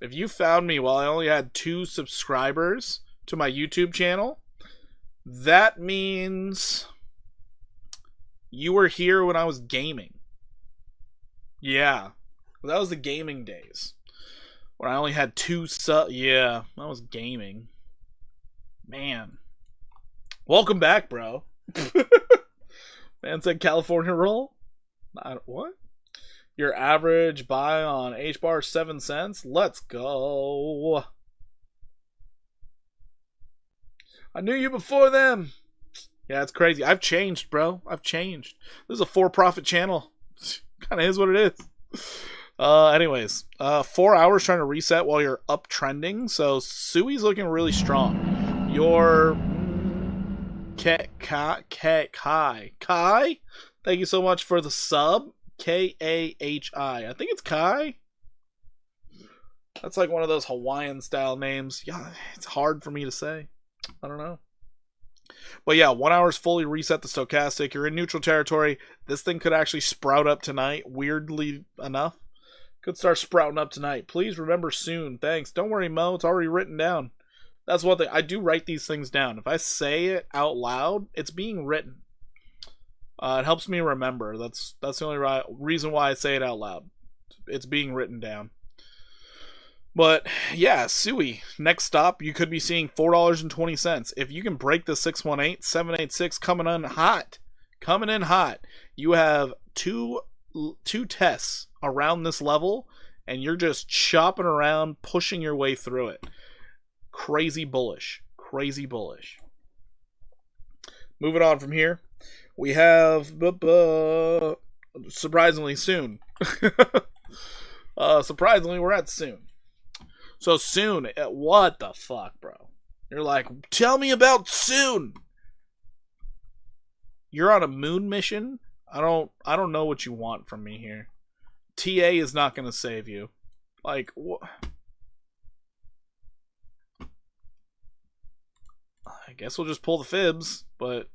If you found me while I only had 2 subscribers to my YouTube channel, that means you were here when I was gaming. Yeah. That was the gaming days. When I only had 2 subs. Yeah, I was gaming. Man. Welcome back, bro. Man said California roll? What? Your average buy on Hbar 7 cents? Let's go. I knew you before them. Yeah, it's crazy. I've changed, bro. I've changed. This is a for-profit channel. Kind of is what it is. Anyways, 4 hours trying to reset while you're uptrending. So Sui's looking really strong. Your Kai. Thank you so much for the sub. Kahi. I think it's Kai. That's like one of those Hawaiian style names. Yeah, it's hard for me to say. I don't know. But yeah, 1 hour's fully reset the stochastic. You're in neutral territory. This thing could actually sprout up tonight, weirdly enough. Could start sprouting up tonight. Please remember soon. Thanks. Don't worry, Mo. It's already written down. That's one thing. I do write these things down. If I say it out loud, it's being written. It helps me remember. That's the only reason why I say it out loud. It's being written down. But yeah, Sui, next stop, you could be seeing $4.20. If you can break the 618, 786 coming in hot. You have two tests around this level, and you're just chopping around, pushing your way through it. Crazy bullish. Moving on from here, we have surprisingly soon. Surprisingly, we're at soon. So soon, what the fuck, bro? You're like, tell me about soon. You're on a moon mission? I don't know what you want from me here. TA is not going to save you. Like, what? I guess we'll just pull the fibs, but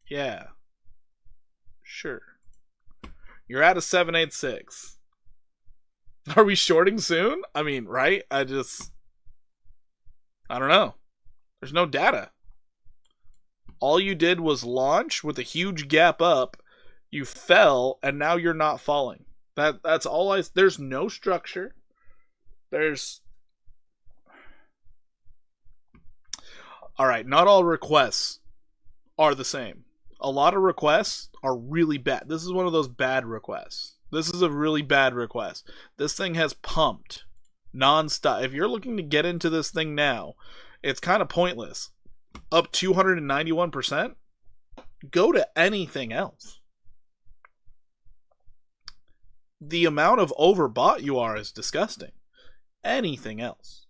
yeah. Sure. You're at a 786. Are we shorting soon? I mean, right? I don't know. There's no data. All you did was launch with a huge gap up. You fell, and now you're not falling. That's all there's no structure. Alright, not all requests are the same. A lot of requests are really bad. This is one of those bad requests. This is a really bad request. This thing has pumped non-stop. If you're looking to get into this thing now, it's kind of pointless. Up 291%? Go to anything else. the amount of overbought you are is disgusting. Anything else?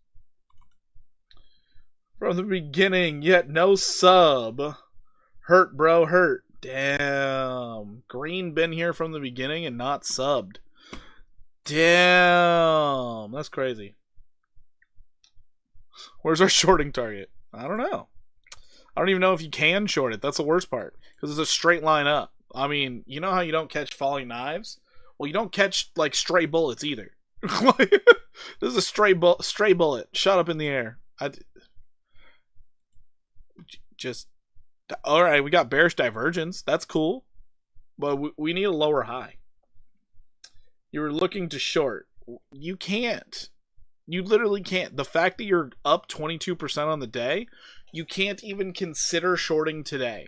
From the beginning, yet no sub. Hurt, bro, hurt. Damn. Green been here from the beginning and not subbed. Damn. That's crazy. Where's our shorting target? I don't know. I don't even know if you can short it. That's the worst part. Because it's a straight line up. I mean, you know how you don't catch falling knives? Well, you don't catch, like, stray bullets either. This is a stray bullet. Shot up in the air. Alright, we got bearish divergence. That's cool. But we need a lower high. You were looking to short. You can't. You literally can't. The fact that you're up 22% on the day, you can't even consider shorting today.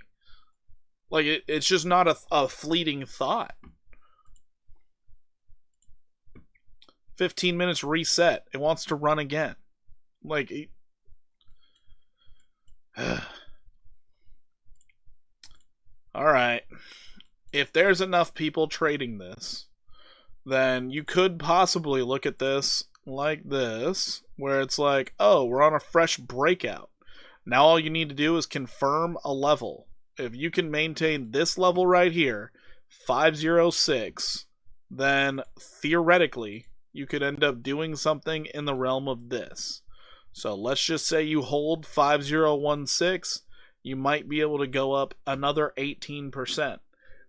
Like, it's just not a fleeting thought. 15 minutes reset. It wants to run again. Like, alright. If there's enough people trading this, then you could possibly look at this like this, where it's like, oh, we're on a fresh breakout. Now all you need to do is confirm a level. If you can maintain this level right here, 506, then theoretically you could end up doing something in the realm of this. So let's just say you hold 5016, you might be able to go up another 18%.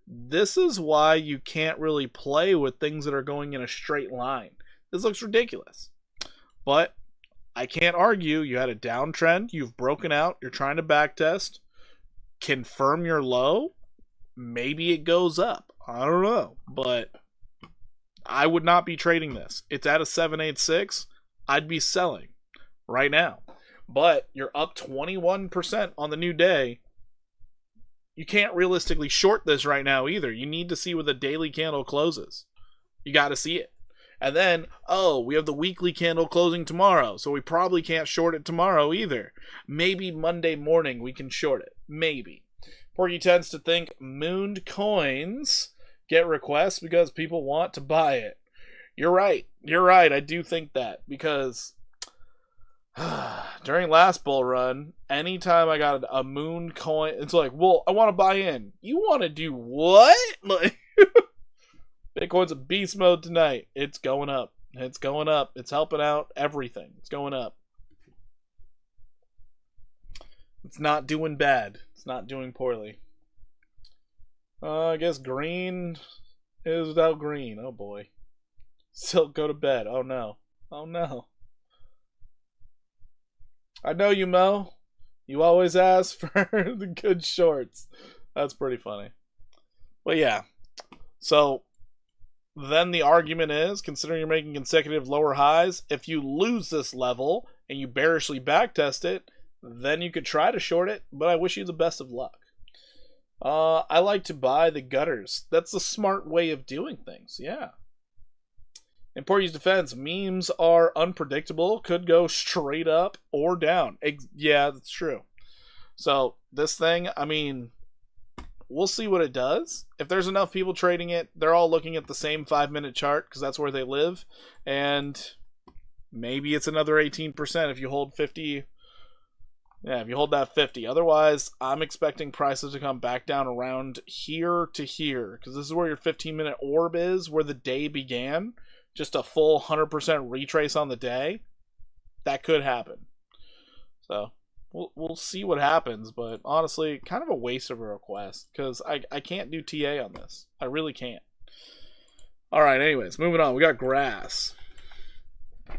This is why you can't really play with things that are going in a straight line. This looks ridiculous. But I can't argue. You had a downtrend. You've broken out. You're trying to backtest. Confirm your low. Maybe it goes up. I don't know. But I would not be trading this. It's at a 786. I'd be selling right now. But you're up 21% on the new day. You can't realistically short this right now either. You need to see where the daily candle closes. You got to see it. And then, oh, we have the weekly candle closing tomorrow, so we probably can't short it tomorrow either. Maybe Monday morning we can short it. Maybe. Porky tends to think mooned coins get requests because people want to buy it. You're right. You're right. I do think that because during last bull run, anytime I got a moon coin, it's like, well, I want to buy in. You want to do what? Like, Bitcoin's a beast mode tonight. It's going up. It's going up. It's helping out everything. It's going up. It's not doing bad. It's not doing poorly. I guess green is without green. Oh boy. Silk, go to bed. Oh no. Oh no. I know you, Mo. You always ask for the good shorts. That's pretty funny. But yeah. So then the argument is, considering you're making consecutive lower highs, if you lose this level and you bearishly backtest it, then you could try to short it, but I wish you the best of luck. I like to buy the gutters. That's the smart way of doing things, yeah. In Porky's defense, memes are unpredictable, could go straight up or down. Yeah, that's true. So this thing, I mean, we'll see what it does. If there's enough people trading it, they're all looking at the same 5-minute chart because that's where they live. And maybe it's another 18% if you hold 50. Yeah, if you hold that 50. Otherwise, I'm expecting prices to come back down around here to here because this is where your 15-minute orb is, where the day began. Just a full 100% retrace on the day. That could happen. So we'll see what happens, but honestly, kind of a waste of a request because I can't do TA on this. I really can't. All right, anyways, moving on. We got grass.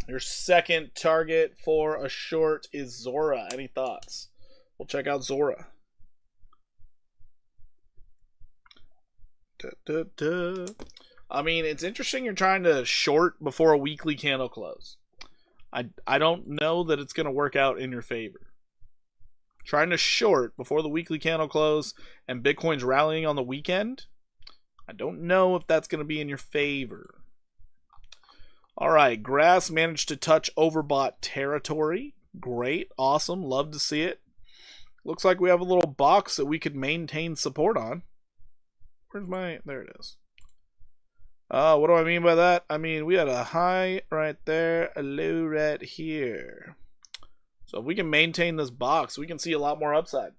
Your second target for a short is Zora. Any thoughts? We'll check out Zora. I mean, it's interesting you're trying to short before a weekly candle close. I don't know that it's going to work out in your favor. Trying to short before the weekly candle close and Bitcoin's rallying on the weekend, I don't know if that's going to be in your favor. All right, grass managed to touch overbought territory. Great, awesome, love to see it. Looks like we have a little box that we could maintain support on. Where's my, there it is. What do I mean by that? I mean, we had a high right there, a low right here. So if we can maintain this box, we can see a lot more upside.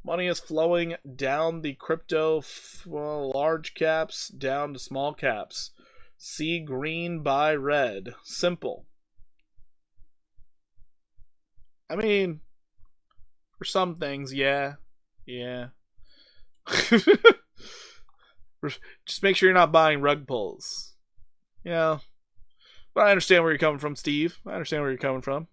Money is flowing down the crypto, large caps down to small caps. See green, buy red. Simple. I mean, for some things, yeah. Just make sure you're not buying rug pulls. Yeah. But I understand where you're coming from, Steve. I understand where you're coming from.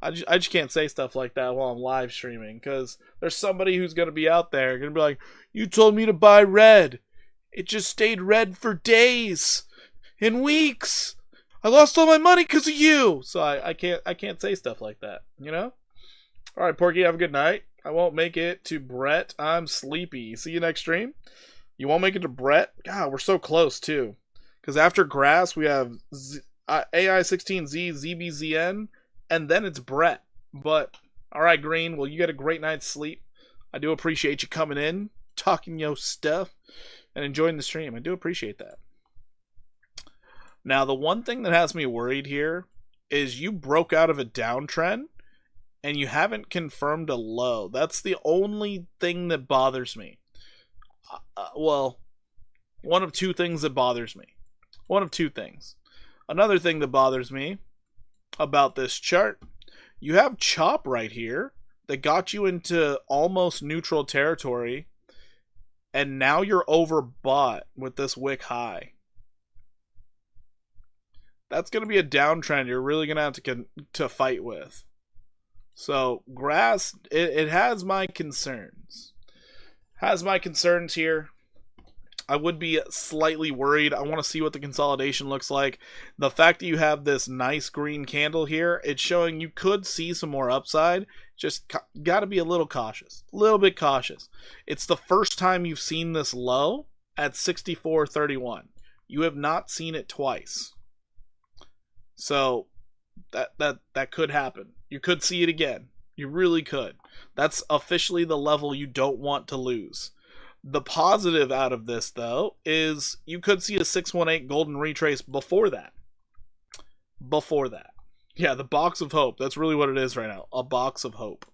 I just can't say stuff like that while I'm live streaming, because there's somebody who's going to be out there going to be like, you told me to buy red. It just stayed red for days and weeks. I lost all my money because of you. So I can't say stuff like that, you know? All right, Porky, have a good night. I won't make it to Brett. I'm sleepy. See you next stream. You won't make it to Brett? God, we're so close, too. Because after Grass, we have AI16Z, ZBZN, and then it's Brett. But, alright, Green, well, you get a great night's sleep. I do appreciate you coming in, talking your stuff, and enjoying the stream. I do appreciate that. Now, the one thing that has me worried here is you broke out of a downtrend, and you haven't confirmed a low. That's the only thing that bothers me. Well, one of two things that bothers me. One of two things. Another thing that bothers me about this chart, you have chop right here that got you into almost neutral territory, and now you're overbought with this wick high. That's going to be a downtrend you're really going to have to fight with. So, Grass, it has my concerns. Has my concerns here. I would be slightly worried. I want to see what the consolidation looks like. The fact that you have this nice green candle here, it's showing you could see some more upside. Just got to be a little cautious. A little bit cautious. It's the first time you've seen this low at 64.31. You have not seen it twice. So that could happen. You could see it again. You really could. That's officially the level you don't want to lose. The positive out of this, though, is you could see a 618 golden retrace before that. Before that. Yeah, the box of hope. That's really what it is right now. A box of hope.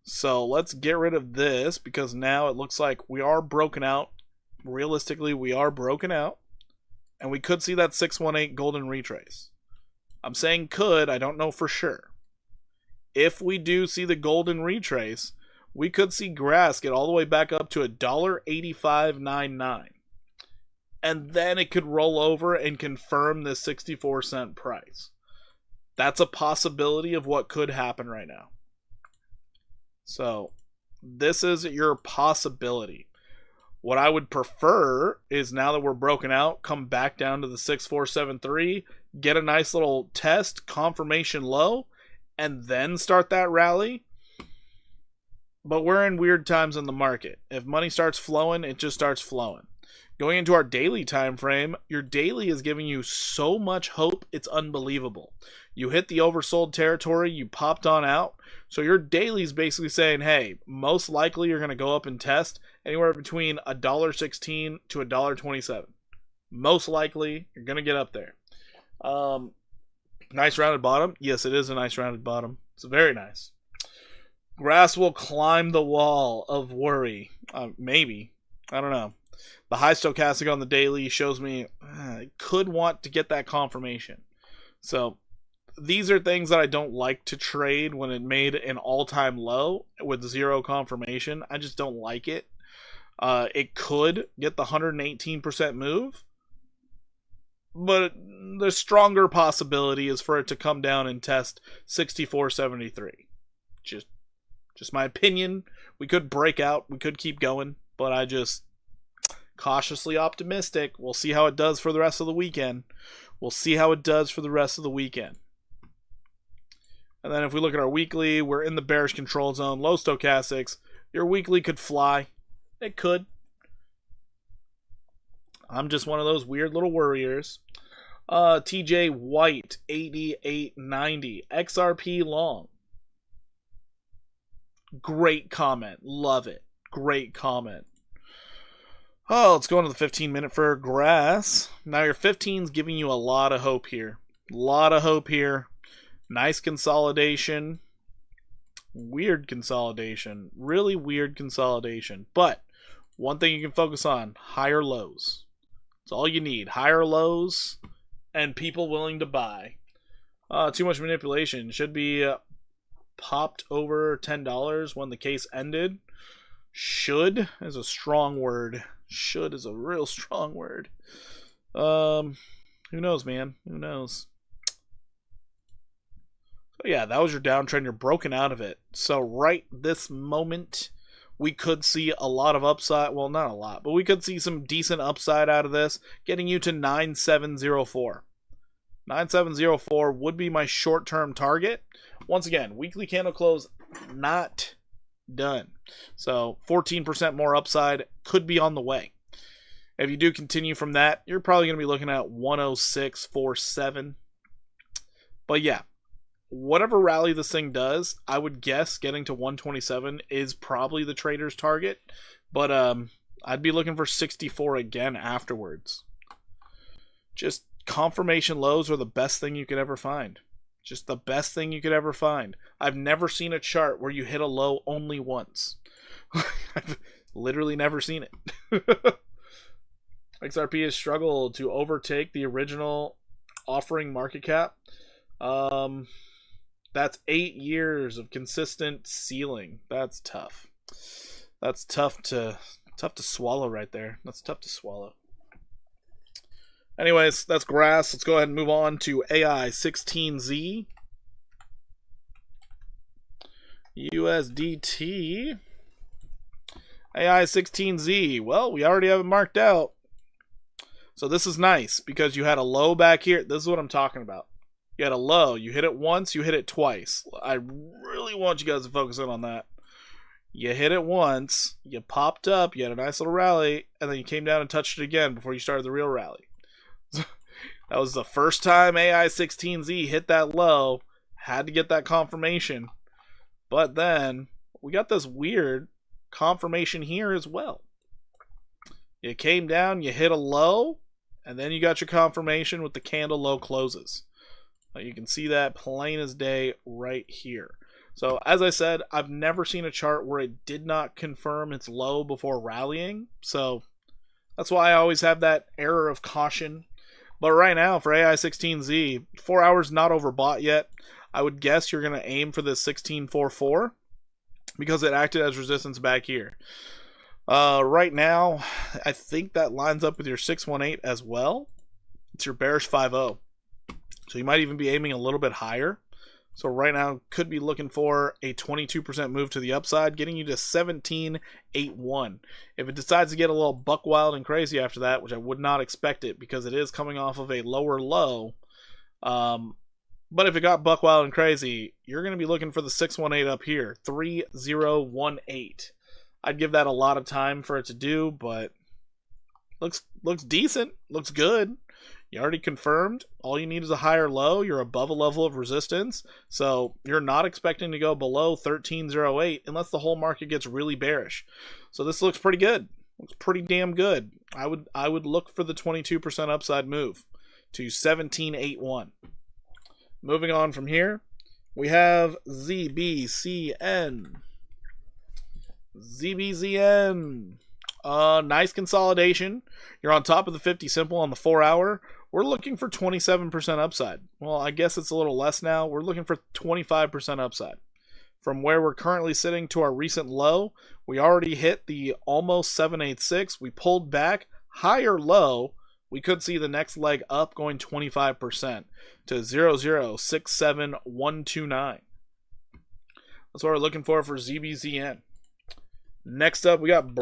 So let's get rid of this, because now it looks like we are broken out. Realistically, we are broken out. And we could see that 618 golden retrace. I'm saying could. I don't know for sure. If we do see the golden retrace, we could see Grass get all the way back up to $1.8599. And then it could roll over and confirm this 64-cent price. That's a possibility of what could happen right now. So, this is your possibility. What I would prefer is, now that we're broken out, come back down to the 6473, get a nice little test, confirmation low, and then start that rally. But we're in weird times in the market. If money starts flowing, it just starts flowing. Going into our daily time frame, your daily is giving you so much hope, it's unbelievable. You hit the oversold territory, you popped on out. So your daily is basically saying, hey, most likely you're going to go up and test anywhere between $1.16 to $1.27. Most likely you're going to get up there. Nice rounded bottom. Yes, it is a nice rounded bottom. It's very nice. Grass will climb the wall of worry. Maybe. I don't know. The high stochastic on the daily shows me could want to get that confirmation. So these are things that I don't like to trade when it made an all-time low with zero confirmation. I just don't like it. It could get the 118% move, but the stronger possibility is for it to come down and test 64.73. Just my opinion. We could break out. We could keep going. But I just cautiously optimistic. We'll see how it does for the rest of the weekend. And then if we look at our weekly, we're in the bearish control zone. Low stochastics. Your weekly could fly. It could. I'm just one of those weird little worriers. TJ White, 8890. XRP long. Great comment. Love it. Great comment. Oh, let's go into the 15-minute for grass. Now your 15's giving you a lot of hope here. A lot of hope here. Nice consolidation. Weird consolidation. Really weird consolidation. But one thing you can focus on, higher lows. That's all you need. Higher lows and people willing to buy. Too much manipulation. Should be popped over $10 when the case ended. Should is a strong word. Should is a real strong word. Who knows, man? Who knows? So yeah, that was your downtrend. You're broken out of it. So right this moment, we could see a lot of upside. Well, not a lot, but we could see some decent upside out of this, getting you to 9704. 9704 would be my short-term target. Once again, weekly candle close not done. So 14% more upside could be on the way. If you do continue from that, you're probably going to be looking at 106.47. But yeah, whatever rally this thing does, I would guess getting to 127 is probably the trader's target. But I'd be looking for 64 again afterwards. Just confirmation lows are the best thing you could ever find. Just the best thing you could ever find. I've never seen a chart where you hit a low only once. I've literally never seen it. XRP has struggled to overtake the original offering market cap. That's 8 years of consistent ceiling. That's tough. That's tough to swallow right there. That's tough to swallow. Anyways, that's grass. Let's go ahead and move on to AI16Z. USDT. AI16Z. Well, we already have it marked out. So this is nice because you had a low back here. This is what I'm talking about. You had a low. You hit it once. You hit it twice. I really want you guys to focus in on that. You hit it once. You popped up. You had a nice little rally. And then you came down and touched it again before you started the real rally. That was the first time AI16Z hit that low. Had to get that confirmation. But then we got this weird confirmation here as well. You came down, you hit a low, and then you got your confirmation with the candle low closes. You can see that plain as day right here. So as I said, I've never seen a chart where it did not confirm its low before rallying. So that's why I always have that error of caution. But right now, for AI16Z, 4 hours not overbought yet. I would guess you're going to aim for this 1644 because it acted as resistance back here. Right now, I think that lines up with your 618 as well. It's your bearish 5-0. So you might even be aiming a little bit higher. So right now, could be looking for a 22% move to the upside, getting you to 1781. If it decides to get a little buck wild and crazy after that, which I would not expect it because it is coming off of a lower low. But if it got buck wild and crazy, you're going to be looking for the 618 up here, 3018. I'd give that a lot of time for it to do, but looks decent, looks good. You already confirmed. All you need is a higher low. You're above a level of resistance. So you're not expecting to go below 1308 unless the whole market gets really bearish. So this looks pretty good. Looks pretty damn good. I would look for the 22% upside move to 1781. Moving on from here, we have ZBZN. ZBZN. Nice consolidation. You're on top of the 50 simple on the 4 hour. We're looking for 27% upside. Well, I guess it's a little less now. We're looking for 25% upside. From where we're currently sitting to our recent low, we already hit the almost 786. We pulled back. Higher low, we could see the next leg up going 25% to 0067129. That's what we're looking for ZBZN. Next up, we got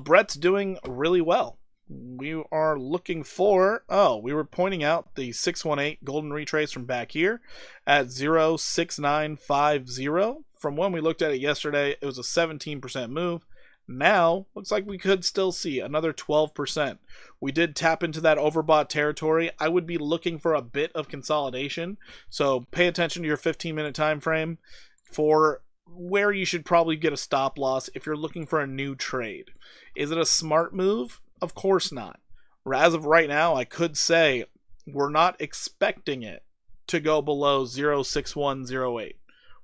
Brett's doing really well. We are looking for, we were pointing out the 618 golden retrace from back here at 06950. From when we looked at it yesterday, it was a 17% move. Now, looks like we could still see another 12%. We did tap into that overbought territory. I would be looking for a bit of consolidation. So pay attention to your 15-minute time frame for where you should probably get a stop loss if you're looking for a new trade. Is it a smart move? Of course not. As of right now, I could say we're not expecting it to go below 0.6108.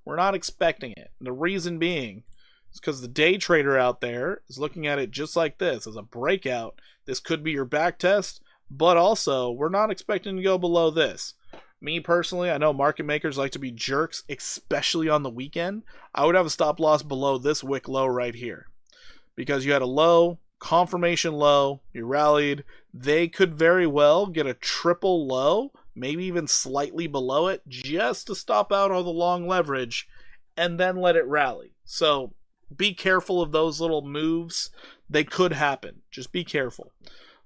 We're not expecting it. The reason being is because the day trader out there is looking at it just like this, as a breakout. This could be your back test, but also we're not expecting to go below this. Me personally, I know market makers like to be jerks, especially on the weekend. I would have a stop loss below this wick low right here, because you had a low, confirmation low, you rallied. They could very well get a triple low, maybe even slightly below it, just to stop out all the long leverage and then let it rally. So be careful of those little moves. They could happen. Just be careful.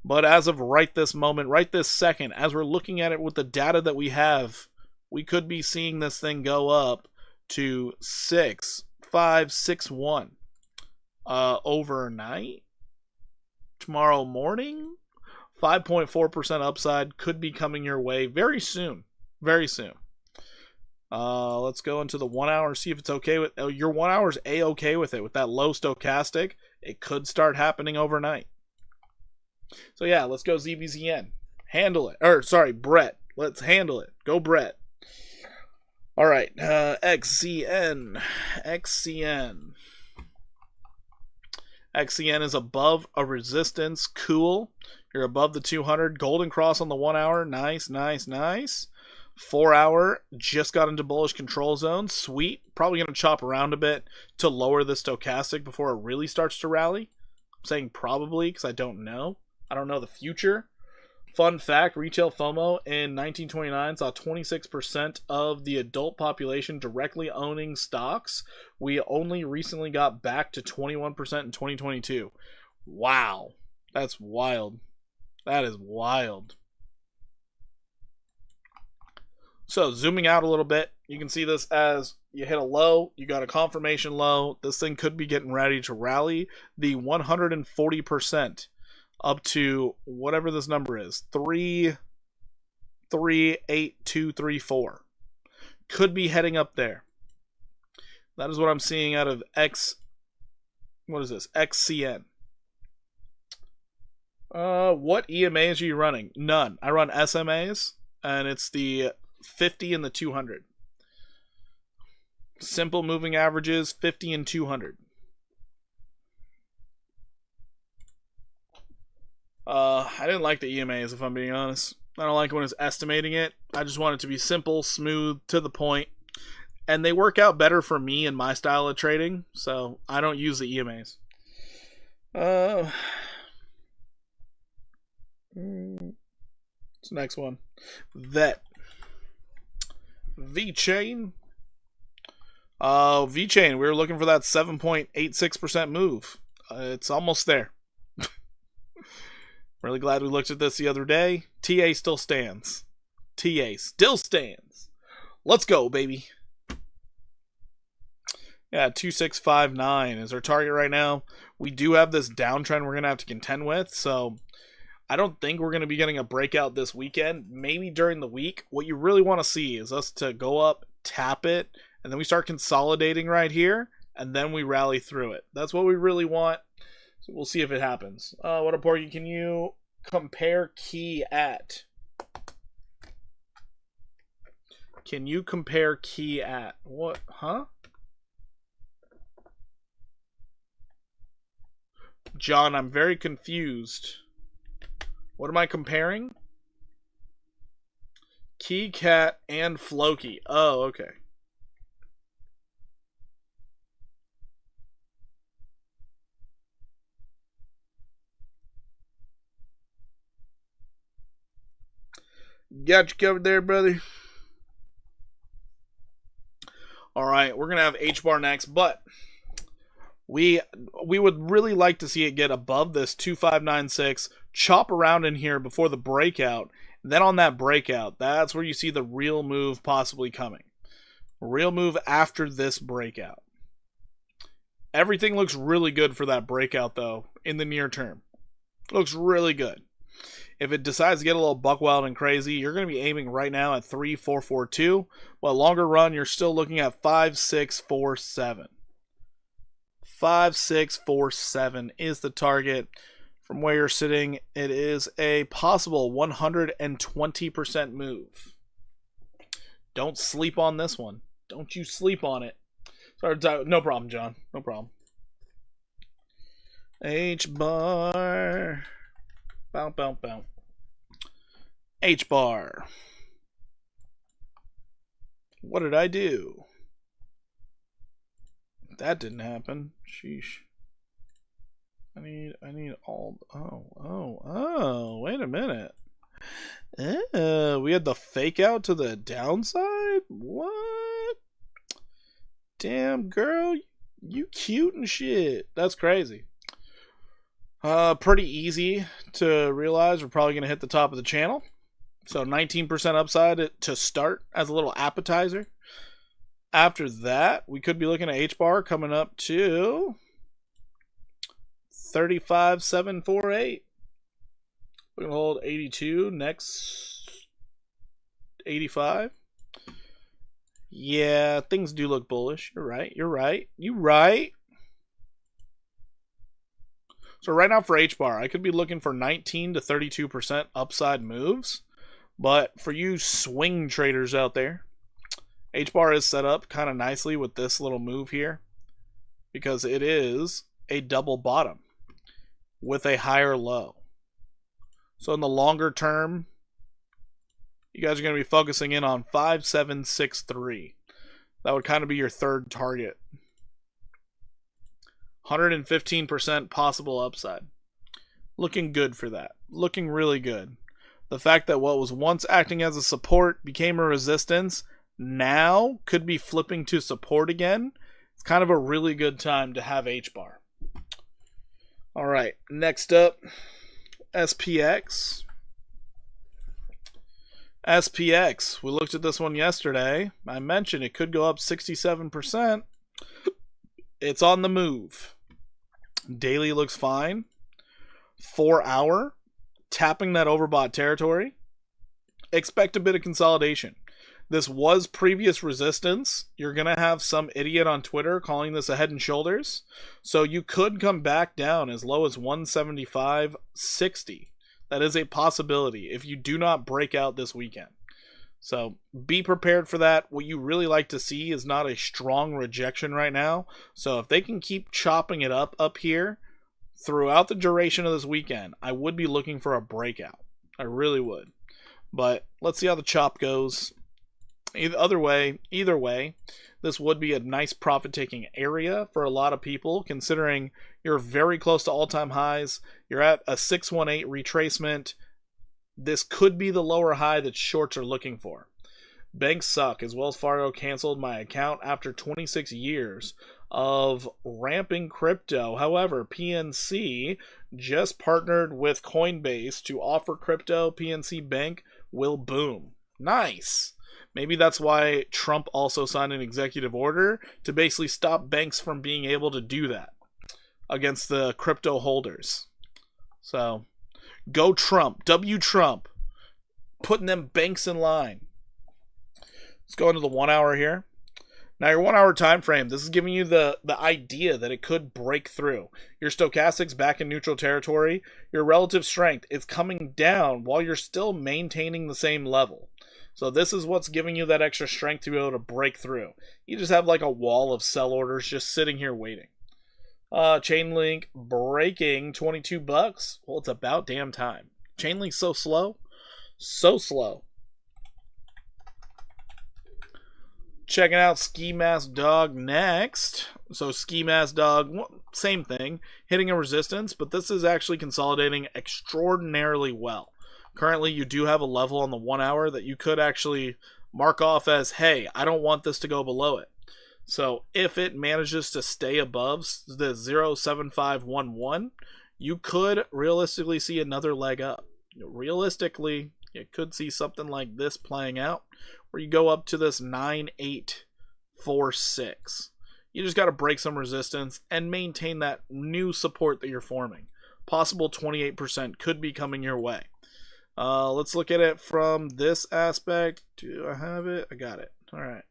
But as of right this moment, right this second, as we're looking at it with the data that we have, we could be seeing this thing go up to 6.561 overnight. Tomorrow morning, 5.4% upside could be coming your way very soon. Very soon. Let's go into the 1 hour, see if it's okay with your 1 hour's a-okay with it. With that low stochastic, it could start happening overnight. So yeah, let's go ZBZN. Handle it. Or sorry, Brett. Let's handle it. Go Brett. All right, XCN. XCN is above a resistance. Cool. You're above the 200. Golden cross on the 1 hour. Nice, nice, nice. 4 hour just got into bullish control zone. Sweet. Probably going to chop around a bit to lower the stochastic before it really starts to rally. I'm saying probably because I don't know. I don't know the future. Fun fact, retail FOMO in 1929 saw 26% of the adult population directly owning stocks. We only recently got back to 21% in 2022. Wow. That's wild. That is wild. So zooming out a little bit, you can see this as you hit a low, you got a confirmation low. This thing could be getting ready to rally the 140% up to whatever this number is, 3.8234. Could be heading up there. That is what I'm seeing out of XCN. What EMAs are you running? None. I run SMAs, and it's the 50 and the 200. Simple moving averages, 50 and 200. I didn't like the EMAs, if I'm being honest. I don't like when it's estimating it. I just want it to be simple, smooth, to the point. And they work out better for me and my style of trading, so I don't use the EMAs. What's the next one? Vchain. Vchain, we were looking for that 7.86% move. It's almost there. Really glad we looked at this the other day. TA still stands. TA still stands. Let's go, baby. Yeah, 2659 is our target right now. We do have this downtrend we're going to have to contend with, so I don't think we're going to be getting a breakout this weekend. Maybe during the week. What you really want to see is us to go up, tap it, and then we start consolidating right here, and then we rally through it. That's what we really want. So we'll see if it happens. What up, Porky? Can you compare key at? Can you compare key at? What? Huh? John, I'm very confused. What am I comparing? Key, cat, and Floki. Oh, okay. Got you covered there, brother. All right, we're going to have Hbar next, but we would really like to see it get above this 2596, chop around in here before the breakout. Then on that breakout, that's where you see the real move possibly coming. Real move after this breakout. Everything looks really good for that breakout, though, in the near term. Looks really good. If it decides to get a little buck wild and crazy, you're going to be aiming right now at 3,442. But longer run, you're still looking at 5,647. 5,647 is the target. From where you're sitting, it is a possible 120% move. Don't sleep on this one. Don't you sleep on it. Sorry, no problem, John. No problem. H-bar. Bounce, bounce, bounce. H-bar. What did I do? That didn't happen. Sheesh. I need all. Oh, wait a minute. We had the fake out to the downside? What? Damn, girl. You cute and shit. That's crazy. Pretty easy to realize we're probably going to hit the top of the channel. So 19% upside to start as a little appetizer. After that, we could be looking at H-bar coming up to 35,748. We're going to hold 82, next 85. Yeah, things do look bullish. You're right. So right now for H-bar, I could be looking for 19 to 32% upside moves. But for you swing traders out there, H-bar is set up kind of nicely with this little move here because it is a double bottom with a higher low. So in the longer term, you guys are going to be focusing in on 5763. That would kind of be your third target. 115% possible upside. Looking good for that. Looking really good. The fact that what was once acting as a support became a resistance now could be flipping to support again. It's kind of a really good time to have H-bar. All right, next up, SPX. SPX, we looked at this one yesterday. I mentioned it could go up 67%. It's on the move. Daily looks fine. 4 hour, tapping that overbought territory. Expect a bit of consolidation. This was previous resistance. You're going to have some idiot on Twitter calling this a head and shoulders. So you could come back down as low as 175.60. That is a possibility if you do not break out this weekend. So be prepared for that. What you really like to see is not a strong rejection right now. So if they can keep chopping it up here throughout the duration of this weekend, I would be looking for a breakout. I really would. But let's see how the chop goes. Either way, this would be a nice profit-taking area for a lot of people, considering you're very close to all-time highs. You're at a 618 retracement. This could be the lower high that shorts are looking for. Banks suck, as Wells Fargo canceled my account after 26 years of ramping crypto. However, PNC just partnered with Coinbase to offer crypto. PNC Bank will boom. Nice. Maybe that's why Trump also signed an executive order to basically stop banks from being able to do that against the crypto holders. So, go Trump. W Trump. Putting them banks in line. Let's go into the 1 hour here. Now, your 1 hour time frame, this is giving you the idea that it could break through. Your stochastic's back in neutral territory. Your relative strength is coming down while you're still maintaining the same level. So this is what's giving you that extra strength to be able to break through. You just have like a wall of sell orders just sitting here waiting. Chainlink breaking $22. Well, it's about damn time. Chainlink's so slow. So slow. Checking out Ski Mask Dog next. So Ski Mask Dog, same thing. Hitting a resistance, but this is actually consolidating extraordinarily well. Currently, you do have a level on the 1 hour that you could actually mark off as, hey, I don't want this to go below it. So if it manages to stay above the 0.7511, you could realistically see another leg up. Realistically, you could see something like this playing out, where you go up to this 9.846. You just got to break some resistance and maintain that new support that you're forming. Possible 28% could be coming your way. Let's look at it from this aspect. Do I have it? I got it. All right.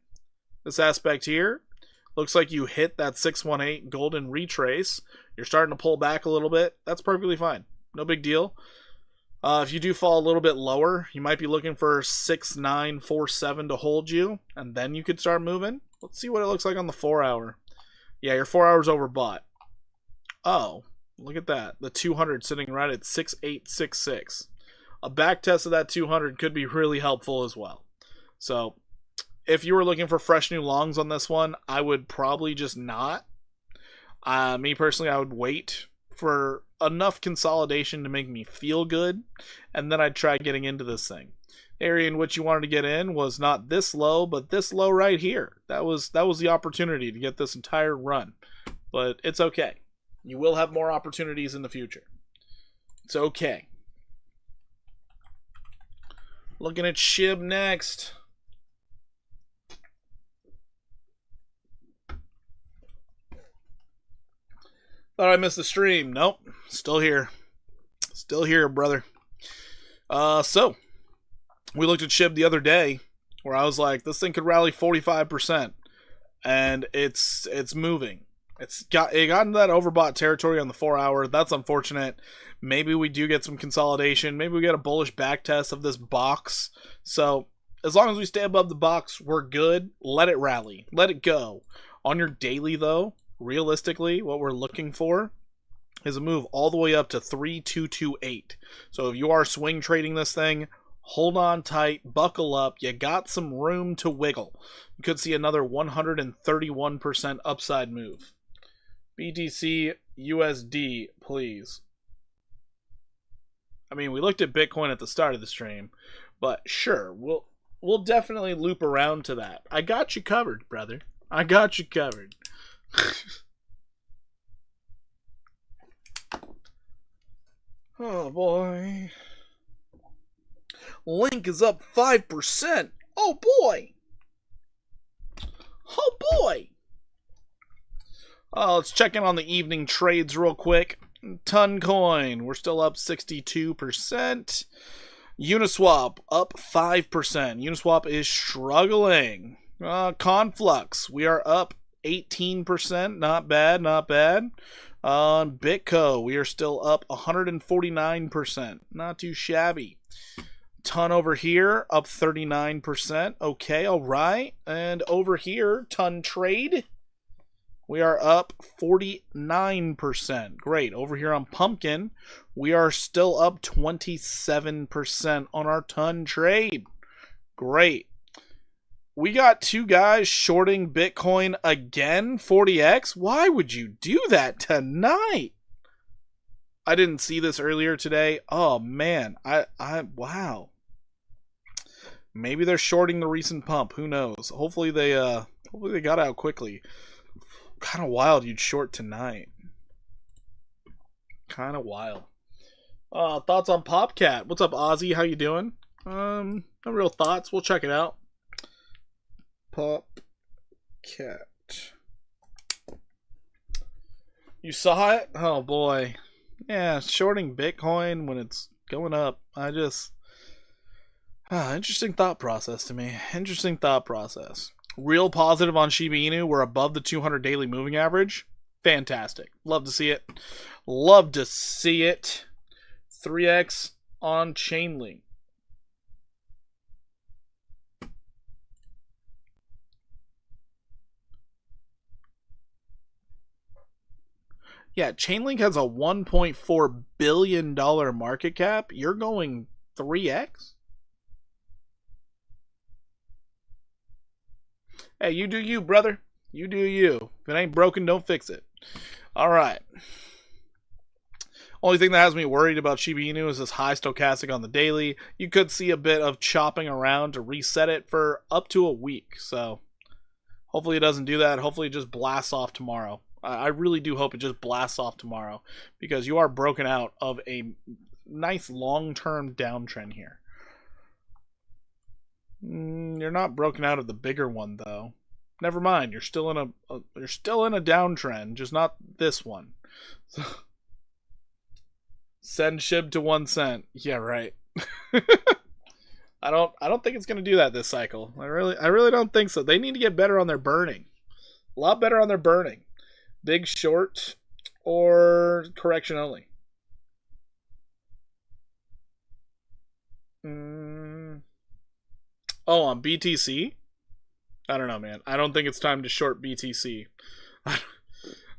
This aspect here looks like you hit that 618 golden retrace. You're starting to pull back a little bit. That's perfectly fine. No big deal. If you do fall a little bit lower, you might be looking for 6947 to hold you, and then you could start moving. Let's see what it looks like on the 4 hour. Yeah, your 4 hours overbought. Oh, look at that. The 200 sitting right at 6866. A back test of that 200 could be really helpful as well. So, if you were looking for fresh new longs on this one, I would probably just not. Me personally, I would wait for enough consolidation to make me feel good, and then I'd try getting into this thing. The area in which you wanted to get in was not this low, but this low right here. That was the opportunity to get this entire run. But it's okay. You will have more opportunities in the future. It's okay. Looking at SHIB next. Thought I missed the stream. Nope. Still here. Still here, brother. So, we looked at SHIB the other day, where I was like, this thing could rally 45%. And it's moving. It got into that overbought territory on the 4 hour. That's unfortunate. Maybe we do get some consolidation. Maybe we get a bullish back test of this box. So, as long as we stay above the box, we're good. Let it rally. Let it go. On your daily, though, realistically, what we're looking for is a move all the way up to 3228. So if you are swing trading this thing, hold on tight, buckle up. You got some room to wiggle. You could see another 131% upside move. BTC USD, please. I mean, we looked at Bitcoin at the start of the stream, but sure, we'll definitely loop around to that. I got you covered, brother. I got you covered. Oh boy. Link is up 5%. Oh boy. Oh boy. Let's check in on the evening trades real quick. Toncoin, we're still up 62%. Uniswap up 5%. Uniswap is struggling. Conflux, we are up 18%. Not bad, not bad. On Bitco, we are still up 149%. Not too shabby. Ton over here, up 39%. Okay, all right. And over here, ton trade, we are up 49%. Great. Over here on Pumpkin, we are still up 27% on our ton trade. Great. We got two guys shorting Bitcoin again, 40x. Why would you do that tonight? I didn't see this earlier today. Oh man, wow. Maybe they're shorting the recent pump. Who knows? Hopefully they got out quickly. Kind of wild you'd short tonight. Kind of wild. Thoughts on Popcat? What's up, Ozzy? How you doing? No real thoughts. We'll check it out. Popcat. You saw it? Oh boy. Yeah, shorting Bitcoin when it's going up. Interesting thought process to me. Interesting thought process. Real positive on Shiba Inu. We're above the 200 daily moving average. Fantastic. Love to see it. Love to see it. 3x on Chainlink. Yeah, Chainlink has a $1.4 billion market cap. You're going 3x? Hey, you do you, brother. You do you. If it ain't broken, don't fix it. All right. Only thing that has me worried about Shiba Inu is this high stochastic on the daily. You could see a bit of chopping around to reset it for up to a week. So hopefully it doesn't do that. Hopefully it just blasts off tomorrow. I really do hope it just blasts off tomorrow, because you are broken out of a nice long-term downtrend here. You're not broken out of the bigger one though. Never mind. You're still in a downtrend, just not this one. Send SHIB to 1 cent. Yeah, right. I don't think it's gonna do that this cycle. I really don't think so. They need to get better on their burning. A lot better on their burning. Big short or correction only. Oh, on BTC? I don't know, man. I don't think it's time to short BTC.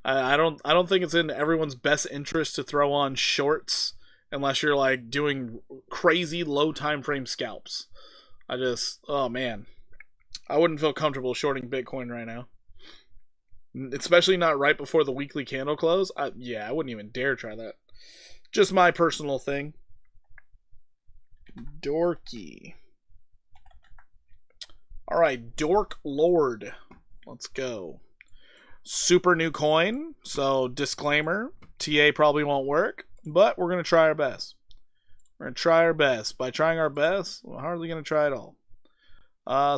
I don't think it's in everyone's best interest to throw on shorts unless you're like doing crazy low time frame scalps. Oh man, I wouldn't feel comfortable shorting Bitcoin right now, especially not right before the weekly candle close. I wouldn't even dare try that. Just my personal thing. Dorky. All right, Dork Lord. Let's go. Super new coin, so disclaimer, TA probably won't work, but we're going to try our best. We're going to try our best. By trying our best, we're hardly going to try it all.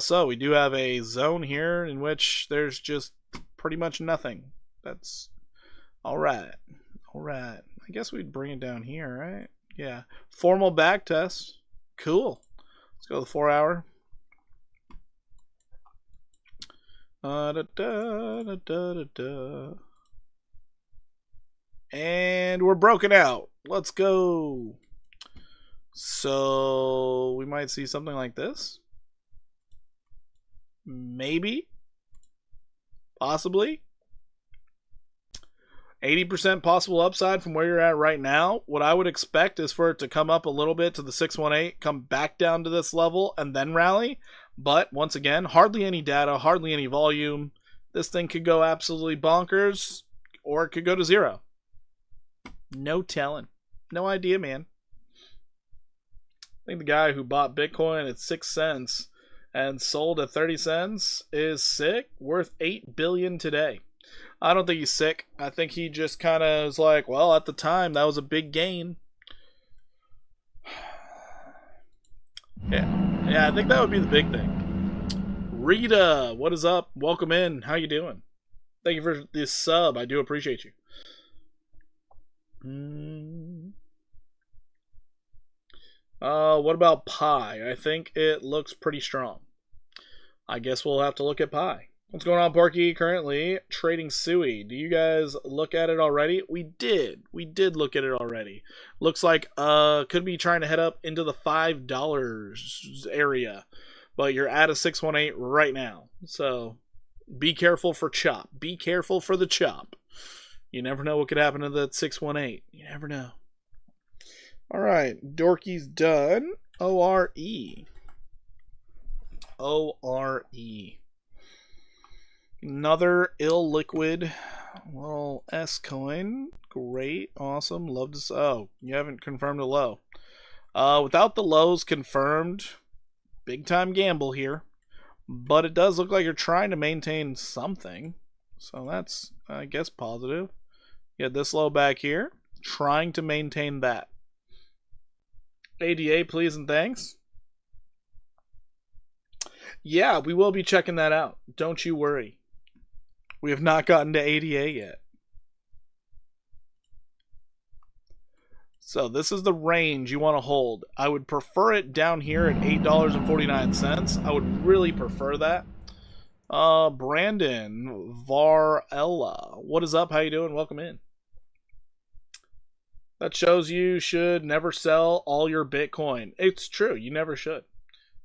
So we do have a zone here in which there's just pretty much nothing. That's alright. Alright. I guess we'd bring it down here, right? Yeah. Formal back test. Cool. Let's go to the 4 hour. And we're broken out. Let's go. So we might see something like this. Maybe. Possibly. 80% possible upside from where you're at right now. What I would expect is for it to come up a little bit to the 618, come back down to this level, and then rally. But once again, hardly any data, hardly any volume. This thing could go absolutely bonkers, or it could go to 0. No telling. No idea, man. I think the guy who bought Bitcoin at 6 cents and sold at 30 cents is sick, worth $8 billion today. I don't think he's sick. I think he just kind of is like, well, at the time, that was a big gain. Yeah, I think that would be the big thing. Rita, what is up? Welcome in. How you doing? Thank you for this sub. I do appreciate you. What about Pi? I think it looks pretty strong. I guess we'll have to look at Pi. What's going on, Porky? Currently trading Sui. Do you guys look at it already? We did. We did look at it already. Looks like could be trying to head up into the $5 area. But you're at a 618 right now. So be careful for chop. Be careful for the chop. You never know what could happen to that 618. You never know. Alright. Dorky's done. O-R-E. O-R-E. Another illiquid little S coin. Great, awesome, love to. Oh, you haven't confirmed a low. Without the lows confirmed, big time gamble here. But it does look like you're trying to maintain something, so that's, I guess, positive. You had this low back here, trying to maintain that. ADA, please and thanks. Yeah, we will be checking that out. Don't you worry. We have not gotten to ADA yet. So this is the range you want to hold. I would prefer it down here at $8.49. I would really prefer that. Brandon Varela, what is up? How you doing? Welcome in. That shows you should never sell all your Bitcoin. It's true. You never should.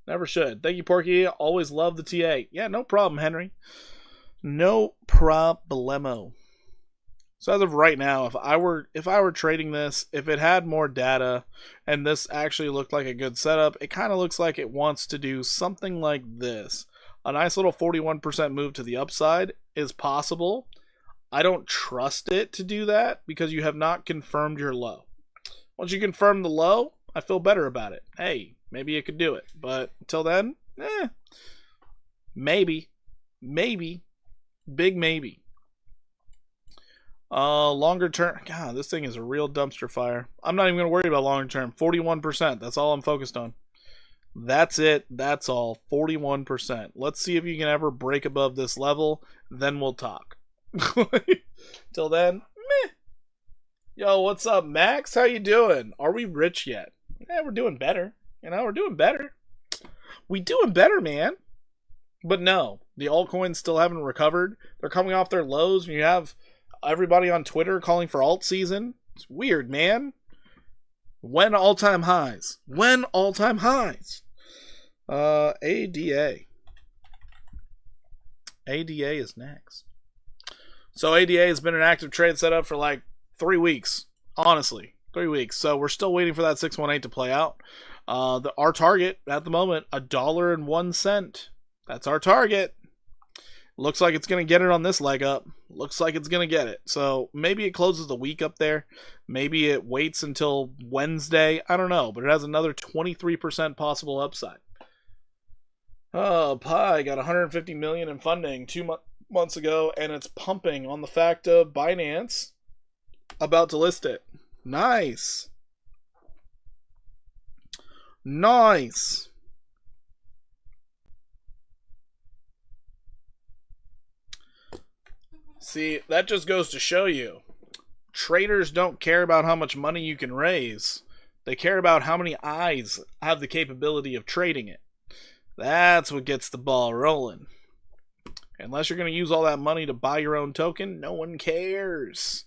Never should. Thank you, Porky. Always love the TA. Yeah, no problem, Henry. No problemo. So as of right now, if I were trading this, if it had more data and this actually looked like a good setup, it kind of looks like it wants to do something like this. A nice little 41% move to the upside is possible. I don't trust it to do that because you have not confirmed your low. Once you confirm the low, I feel better about it. Hey, maybe it could do it. But until then, maybe. Maybe. Big maybe. Longer term. God, this thing is a real dumpster fire. I'm not even going to worry about longer term. 41%. That's all I'm focused on. That's it. That's all. 41%. Let's see if you can ever break above this level. Then we'll talk. Till then, meh. Yo, what's up, Max? How you doing? Are we rich yet? Yeah, we're doing better. We're doing better. We doing better, man. But no, the altcoins still haven't recovered. They're coming off their lows, and you have everybody on Twitter calling for alt season. It's weird, man. When all-time highs? When all-time highs? ADA. ADA is next. So ADA has been an active trade setup for like 3 weeks. Honestly, 3 weeks. So we're still waiting for that 618 to play out. Our target at the moment, $1.01. That's our target. Looks like it's going to get it on this leg up. Looks like it's going to get it. So maybe it closes the week up there. Maybe it waits until Wednesday. I don't know. But it has another 23% possible upside. Oh, Pi got 150 million in funding 2 months ago, and it's pumping on the fact of Binance about to list it. Nice. Nice. See, that just goes to show you, traders don't care about how much money you can raise. They care about how many eyes have the capability of trading it. That's what gets the ball rolling. Unless you're going to use all that money to buy your own token, no one cares.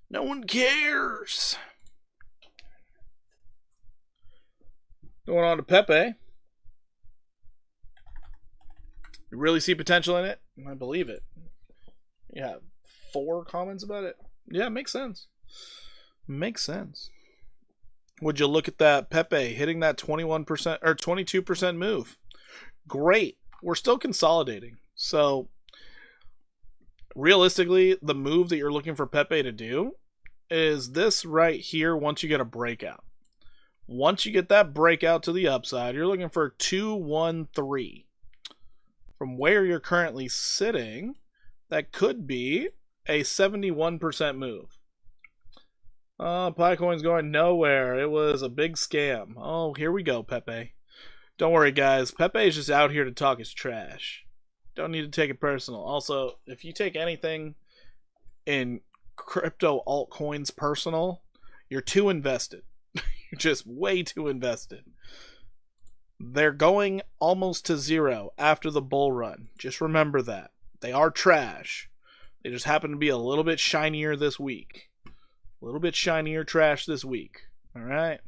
No one cares. Going on to Pepe. You really see potential in it? I believe it. Yeah, 4 comments about it. Yeah, makes sense. Makes sense. Would you look at that Pepe hitting that 21% or 22% move? Great. We're still consolidating. So realistically, the move that you're looking for Pepe to do is this right here once you get a breakout. Once you get that breakout to the upside, you're looking for 213. From where you're currently sitting, that could be a 71% move. Picoin's going nowhere. It was a big scam. Oh, here we go, Pepe. Don't worry, guys. Pepe is just out here to talk his trash. Don't need to take it personal. Also, if you take anything in crypto altcoins personal, you're too invested. You're just way too invested. They're going almost to zero after the bull run. Just remember that. They are trash. They just happen to be a little bit shinier this week. A little bit shinier trash this week. Alright?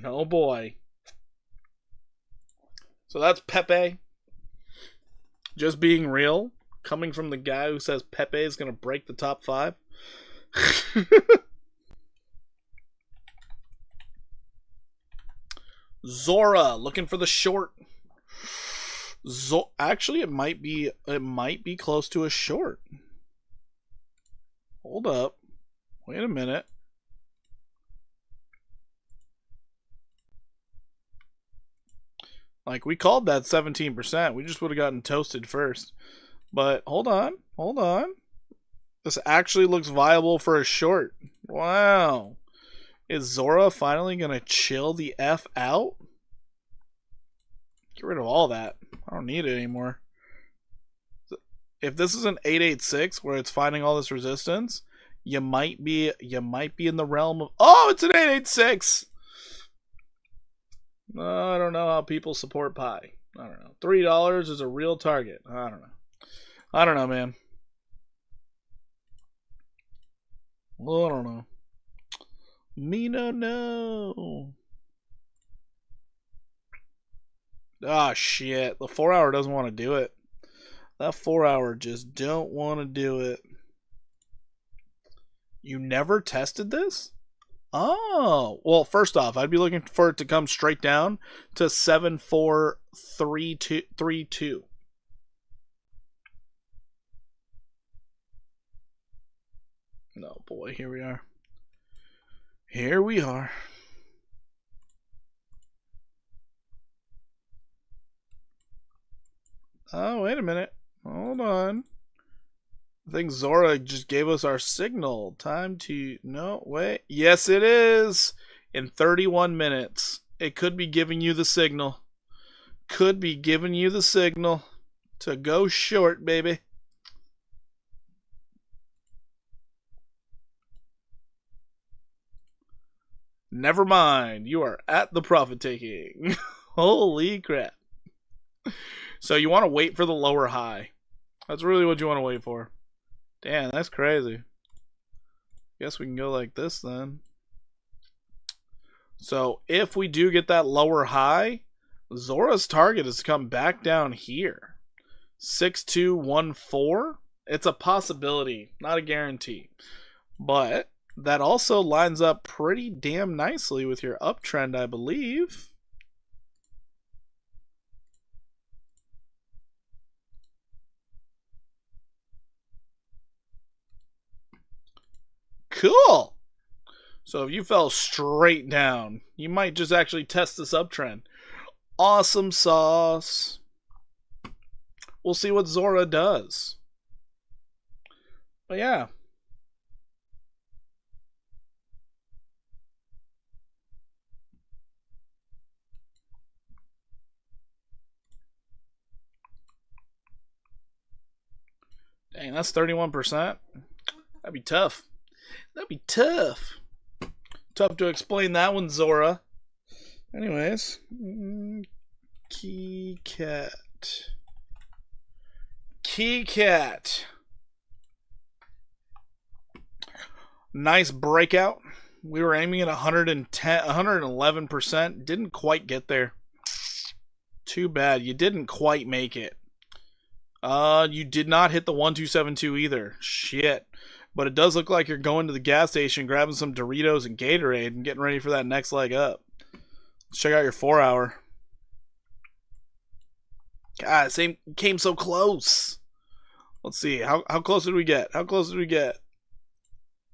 Oh boy. So that's Pepe. Just being real. Coming from the guy who says Pepe is going to break the top 5. Zora looking for the short. Actually, it might be close to a short. Hold up. Wait a minute. Like, we called that 17%. We just would have gotten toasted first. But hold on. Hold on. This actually looks viable for a short. Wow. Is Zora finally going to chill the F out? Get rid of all that. I don't need it anymore. If this is an 886 where it's finding all this resistance, you might be in the realm of, oh, it's an 886. I don't know how people support Pi. I don't know. $3 is a real target. I don't know, man. Well, I don't know. Me no know. Ah, shit. The 4 hour doesn't want to do it. That 4 hour just don't want to do it. You never tested this? Oh. Well, first off, I'd be looking for it to come straight down to 7432. No, boy, here we are. Here we are. Oh, wait a minute. Hold on. I think Zora just gave us our signal. Time to... No, wait. Yes, it is. In 31 minutes. It could be giving you the signal. Could be giving you the signal to go short, baby. Never mind. You are at the profit taking. Holy crap. So you want to wait for the lower high. That's really what you want to wait for. Damn, that's crazy. Guess we can go like this then. So if we do get that lower high, Zora's target is to come back down here. 6214. It's a possibility, not a guarantee. But that also lines up pretty damn nicely with your uptrend, I believe. Cool. So if you fell straight down, you might just actually test this uptrend. Awesome sauce. We'll see what Zora does. But yeah. Dang, that's 31%. That'd be tough. That'd be tough. Tough to explain that one, Zora. Anyways. Keycat. Nice breakout. We were aiming at 111%. Didn't quite get there. Too bad. You didn't quite make it. You did not hit the 1272 either. Shit. But it does look like you're going to the gas station, grabbing some Doritos and Gatorade and getting ready for that next leg up. Let's check out your 4 hour. God, same came so close. Let's see. How close did we get? How close did we get?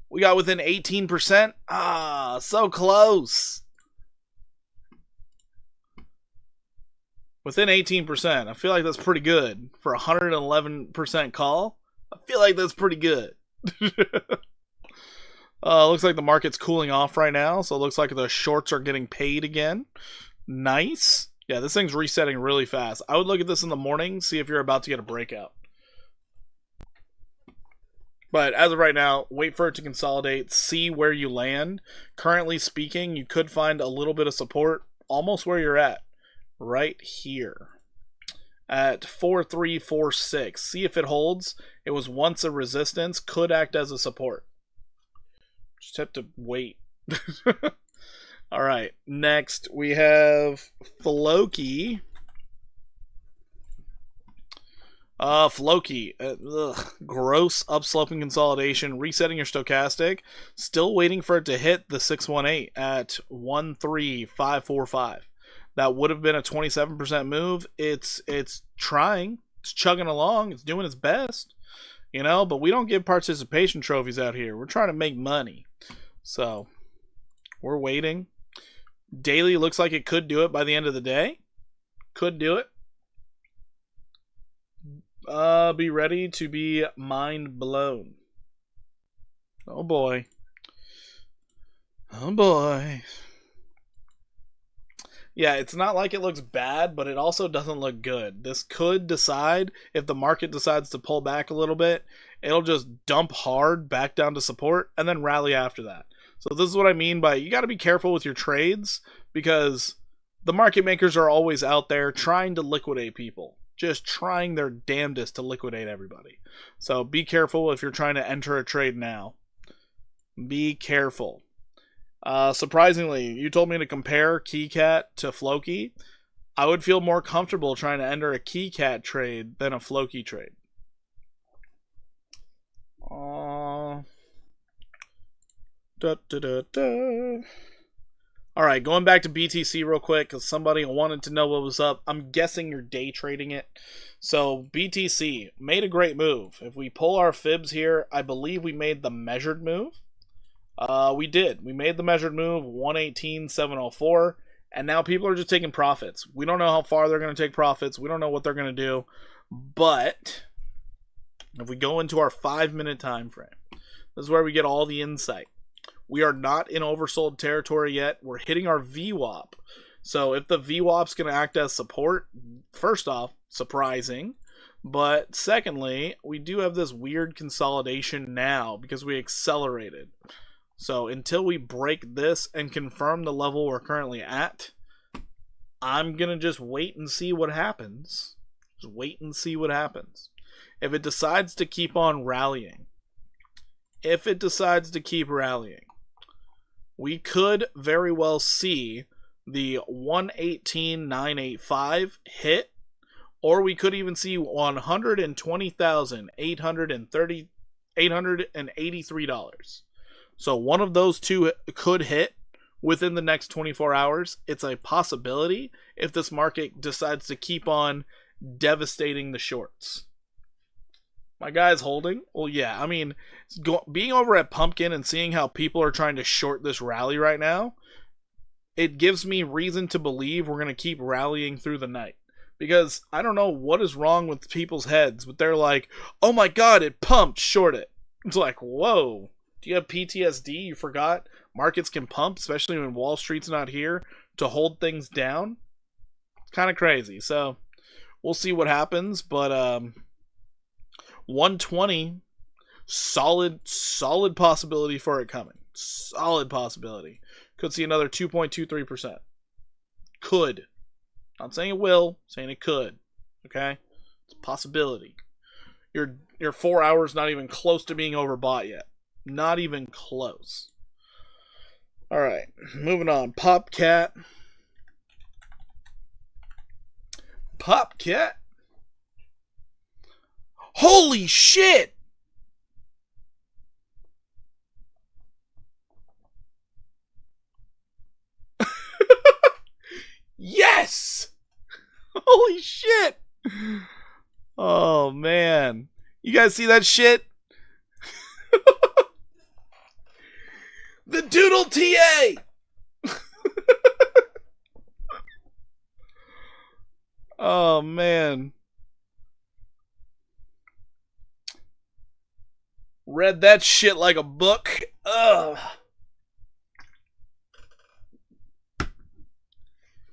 We got within 18%. Ah, so close. Within 18%. I feel like that's pretty good. For a 111% call, I feel like that's pretty good. Looks like the market's cooling off right now, so it looks like the shorts are getting paid again. Nice. Yeah, this thing's resetting really fast. I would look at this in the morning, see if you're about to get a breakout. But as of right now, wait for it to consolidate, see where you land. Currently speaking, you could find a little bit of support almost where you're at. Right here. At 4346. See if it holds. It was once a resistance, could act as a support. Just have to wait. Alright, next we have Floki. Floki. Gross upsloping consolidation. Resetting your stochastic. Still waiting for it to hit the 618 at 13545. That would have been a 27% move. It's trying. It's chugging along. It's doing its best. You know, but we don't give participation trophies out here. We're trying to make money. So, we're waiting. Daily looks like it could do it by the end of the day. Could do it. Be ready to be mind blown. Oh boy. Oh boy. Yeah, it's not like it looks bad, but it also doesn't look good. This could decide, if the market decides to pull back a little bit, it'll just dump hard back down to support and then rally after that. So this is what I mean by you got to be careful with your trades, because the market makers are always out there trying to liquidate people. Just trying their damnedest to liquidate everybody. So be careful if you're trying to enter a trade now. Be careful. Surprisingly, you told me to compare Keycat to Floki. I would feel more comfortable trying to enter a Keycat trade than a Floki trade. Alright, going back to BTC real quick, because somebody wanted to know what was up. I'm guessing you're day trading it. So, BTC made a great move. If we pull our fibs here, I believe we made the measured move. We did. We made the measured move, 118,704, and now people are just taking profits. We don't know how far they're going to take profits. We don't know what they're going to do. But if we go into our 5-minute time frame, this is where we get all the insight. We are not in oversold territory yet. We're hitting our VWAP. So if the VWAP's going to act as support, first off, surprising. But secondly, we do have this weird consolidation now because we accelerated. So until we break this and confirm the level we're currently at, I'm going to just wait and see what happens. Just wait and see what happens. If it decides to keep on rallying, we could very well see the 118,985 hit, or we could even see $120,883. So one of those two could hit within the next 24 hours. It's a possibility if this market decides to keep on devastating the shorts. My guy's holding. Well, yeah, I mean, being over at Pumpkin and seeing how people are trying to short this rally right now, it gives me reason to believe we're going to keep rallying through the night. Because I don't know what is wrong with people's heads, but they're like, oh my god, it pumped, short it. It's like, whoa. Do you have PTSD? You forgot markets can pump, especially when Wall Street's not here to hold things down? It's kind of crazy. So, we'll see what happens, but 120, solid possibility for it coming. Solid possibility. Could see another 2.23%. Could. Not saying it will, saying it could. Okay? It's a possibility. Your 4 hours not even close to being overbought yet. Not even close. Alright, moving on. Popcat. Holy shit! Yes! Holy shit! Oh, man. You guys see that shit? The Doodle TA! Oh, man. Read that shit like a book. Ugh.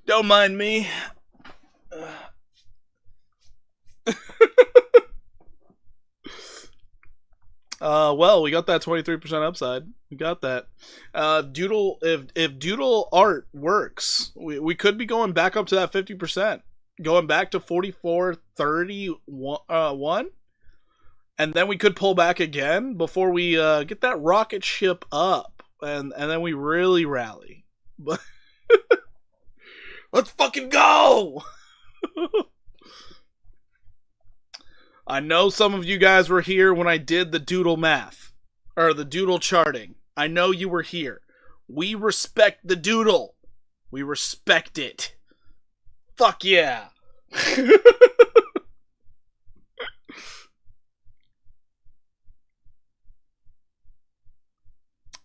Don't mind me. Well, we got that 23% upside. We got that. Doodle, if Doodle art works, we could be going back up to that 50%. Going back to 44.31. And then we could pull back again before we get that rocket ship up. And then we really rally. But let's fucking go! I know some of you guys were here when I did the Doodle math. Or the Doodle charting. I know you were here. We respect the Doodle. We respect it. Fuck yeah.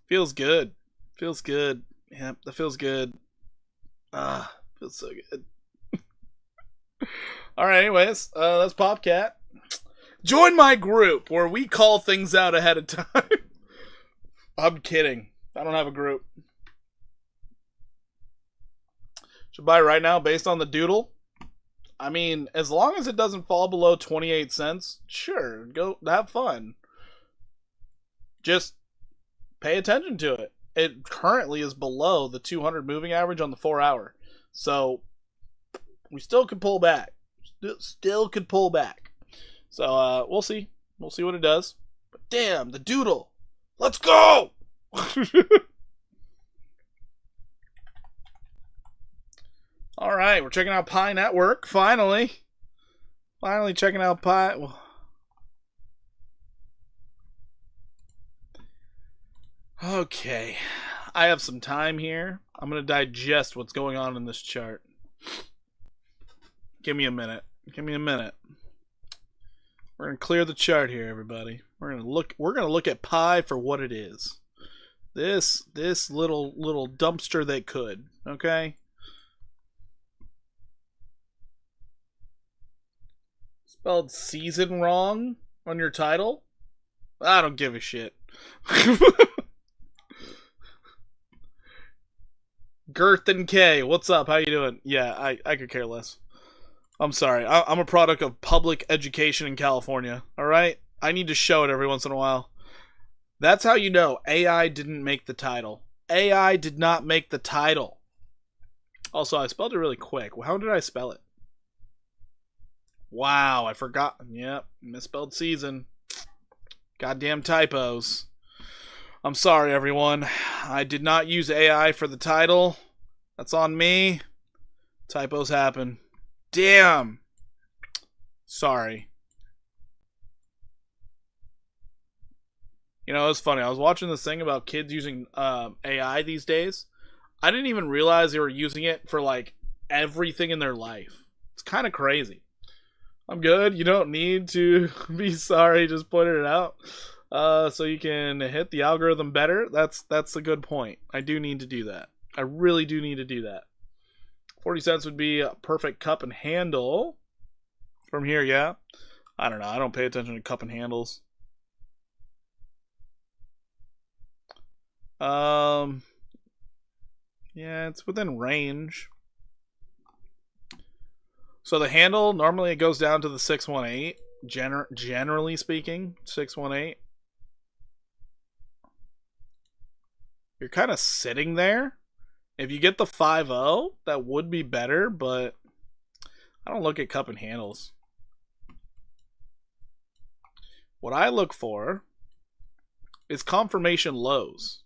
Feels good. Feels good. Yep, that feels good. Feels so good. Alright, anyways, that's Popcat. Join my group where we call things out ahead of time. I'm kidding. I don't have a group. Should buy right now based on the Doodle. I mean, as long as it doesn't fall below 28 cents, sure, go have fun. Just pay attention to it. It currently is below the 200 moving average on the 4 hour. So, we still could pull back. Still could pull back. So, we'll see. We'll see what it does. But damn, the Doodle. Let's go! Alright, we're checking out Pi Network. Finally. Finally checking out Pi. Okay. I have some time here. I'm going to digest what's going on in this chart. Give me a minute. Give me a minute. We're going to clear the chart here, everybody. We're going to look at Pi for what it is. This little dumpster that could, okay? Spelled season wrong on your title? I don't give a shit. Girth and K, what's up? How you doing? Yeah, I could care less. I'm sorry. I'm a product of public education in California. All right, I need to show it every once in a while. That's how you know AI didn't make the title. AI did not make the title. Also, I spelled it really quick. How did I spell it? Wow, I forgot. Yep, misspelled season. Goddamn typos. I'm sorry, everyone. I did not use AI for the title. That's on me. Typos happen. Damn. Sorry. You know, it's funny. I was watching this thing about kids using AI these days. I didn't even realize they were using it for, like, everything in their life. It's kind of crazy. I'm good. You don't need to be sorry. Just pointed it out. So you can hit the algorithm better. That's a good point. I do need to do that. I really do need to do that. 40 cents would be a perfect cup and handle. From here, yeah. I don't know. I don't pay attention to cup and handles. Yeah, it's within range. So the handle, normally it goes down to the 618. Generally speaking, 618. You're kind of sitting there. If you get the 5-0, that would be better, but I don't look at cup and handles. What I look for is confirmation lows.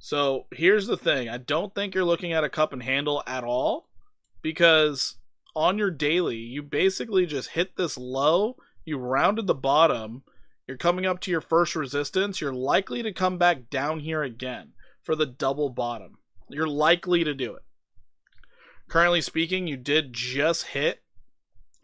So here's the thing. I don't think you're looking at a cup and handle at all, because on your daily, you basically just hit this low, you rounded the bottom, you're coming up to your first resistance, you're likely to come back down here again for the double bottom. You're likely to do it. Currently speaking, you did just hit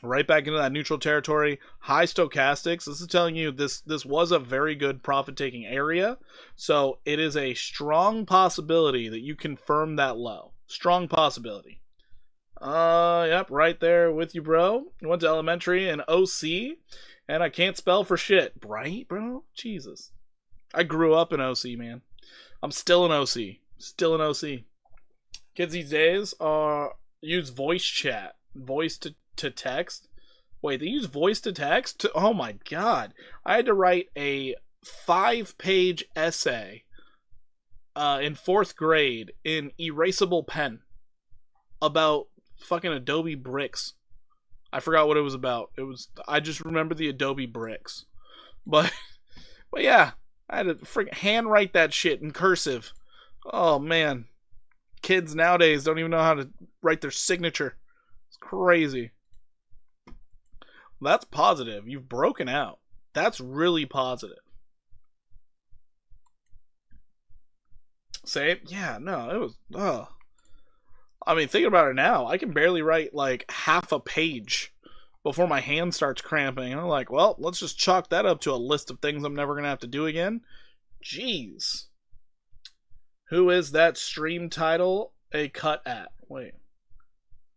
right back into that neutral territory. High stochastics. This is telling you this was a very good profit-taking area. So it is a strong possibility that you confirm that low. Strong possibility. Yep, right there with you, bro. I went to elementary in OC, and I can't spell for shit. Right, bro? Jesus. I grew up in OC, man. I'm still in OC. Still in OC. Kids these days use voice chat. Voice to text. Wait, they use voice to text? Oh my god. I had to write a 5-page essay in 4th grade in erasable pen about fucking Adobe bricks. I forgot what it was about. I just remember the Adobe bricks. But yeah, I had to freaking handwrite that shit in cursive. Oh man. Kids nowadays don't even know how to write their signature. It's crazy. That's positive. You've broken out. That's really positive. Same? Yeah, no, it was... I mean, thinking about it now, I can barely write like half a page before my hand starts cramping. And I'm like, well, let's just chalk that up to a list of things I'm never going to have to do again. Jeez. Who is that stream title a cut at? Wait.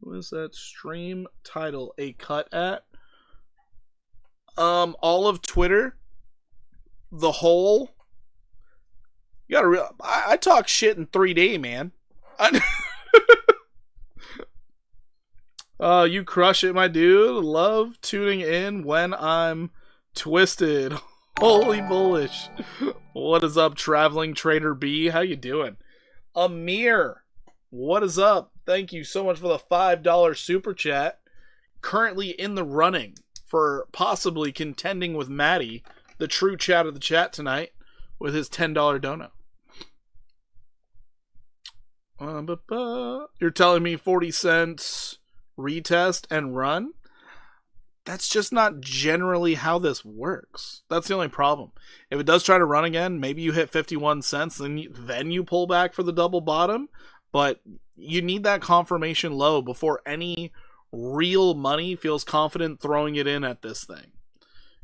Who is that stream title a cut at? All of Twitter. The whole. You gotta realize, I talk shit in 3D, man. You crush it, my dude. Love tuning in when I'm twisted. Holy bullish. What is up, Traveling Trader B? How you doing? Amir, what is up? Thank you so much for the $5 super chat. Currently in the running for possibly contending with Maddie, the true chat of the chat tonight, with his $10 dono. You're telling me 40 cents retest and run? That's just not generally how this works. That's the only problem. If it does try to run again, maybe you hit 51 cents, then you pull back for the double bottom. But you need that confirmation low before any real money feels confident throwing it in at this thing.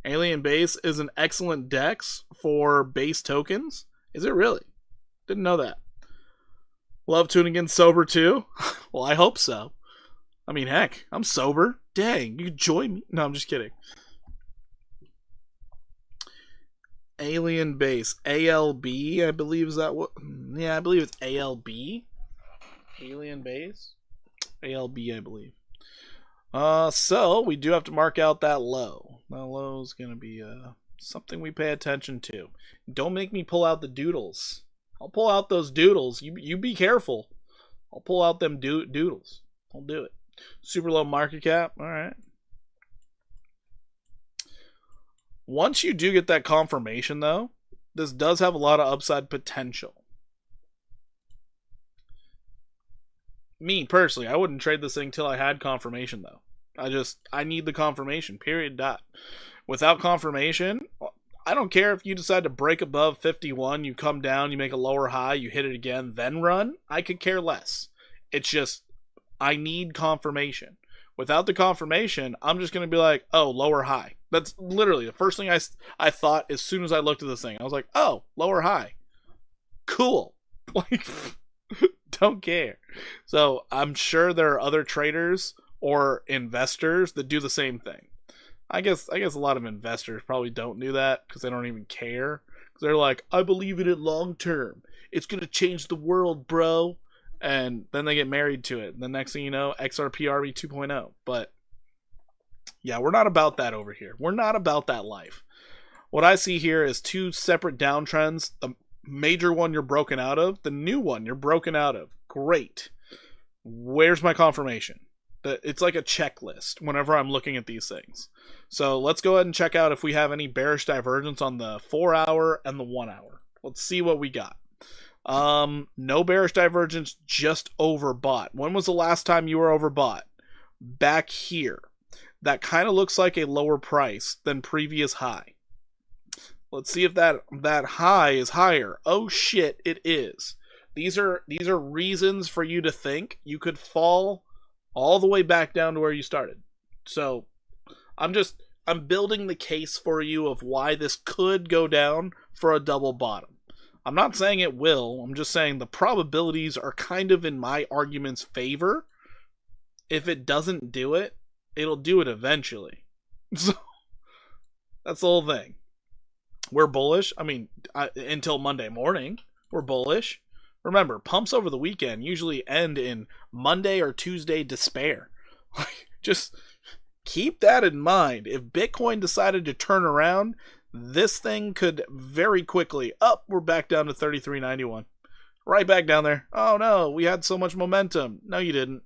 Alien Base is an excellent DEX for base tokens. Is it really? Didn't know that. Love tuning in sober too? Well, I hope so. I mean, heck, I'm sober. Dang, you could join me. No, I'm just kidding. Alien Base. ALB, I believe, is that what? Yeah, I believe it's ALB. Alien Base. ALB, I believe. So, we do have to mark out that low. That low is going to be Something we pay attention to. Don't make me pull out the doodles. I'll pull out those doodles. You be careful. I'll pull out them doodles. I'll do it. Super low market cap. All right. Once you do get that confirmation, though, this does have a lot of upside potential. Me, personally, I wouldn't trade this thing till I had confirmation, though. I need the confirmation, period, dot. Without confirmation, I don't care if you decide to break above 51, you come down, you make a lower high, you hit it again, then run. I could care less. It's just, I need confirmation. Without the confirmation, I'm just going to be like, oh, lower high. That's literally the first thing I thought as soon as I looked at this thing. I was like, oh, lower high. Cool. Like, don't care. So I'm sure there are other traders or investors that do the same thing. I guess a lot of investors probably don't do that because they don't even care. Because they're like, I believe in it long term. It's going to change the world, bro. And then they get married to it. And the next thing you know, XRP 2.0. But yeah, we're not about that over here. We're not about that life. What I see here is two separate downtrends. The major one you're broken out of. The new one you're broken out of. Great. Where's my confirmation? It's like a checklist whenever I'm looking at these things. So let's go ahead and check out if we have any bearish divergence on the 4 hour and the 1 hour. Let's see what we got. No bearish divergence, just overbought. When was the last time you were overbought? Back here. That kind of looks like a lower price than previous high. Let's see if that high is higher. Oh shit, it is. These are reasons for you to think you could fall all the way back down to where you started. So I'm building the case for you of why this could go down for a double bottom. I'm not saying it will. I'm just saying the probabilities are kind of in my argument's favor. If it doesn't do it, it'll do it eventually. So that's the whole thing. We're bullish. I mean, until Monday morning, we're bullish. Remember, pumps over the weekend usually end in Monday or Tuesday despair. Just keep that in mind. If Bitcoin decided to turn around, this thing could very quickly, we're back down to 33.91. Right back down there. Oh no, we had so much momentum. No, you didn't.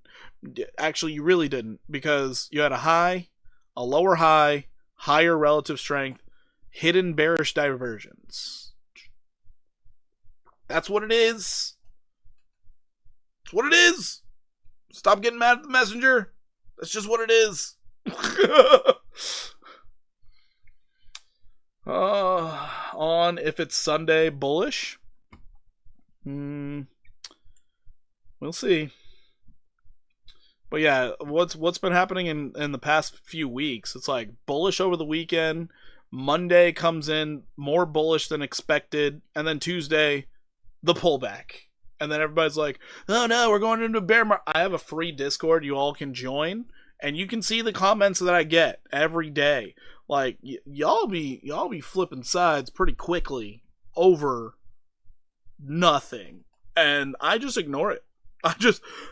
Actually, you really didn't, because you had a high, a lower high, higher relative strength, hidden bearish diversions. That's what it is. That's what it is. Stop getting mad at the messenger. That's just what it is. On if it's Sunday bullish. We'll see. But yeah, what's been happening in the past few weeks, it's like bullish over the weekend. Monday comes in more bullish than expected, and then Tuesday, the pullback. And then everybody's like, oh no, we're going into a bear market. I have a free Discord you all can join, and you can see the comments that I get every day. Like, y'all be flipping sides pretty quickly over nothing. And I just ignore it.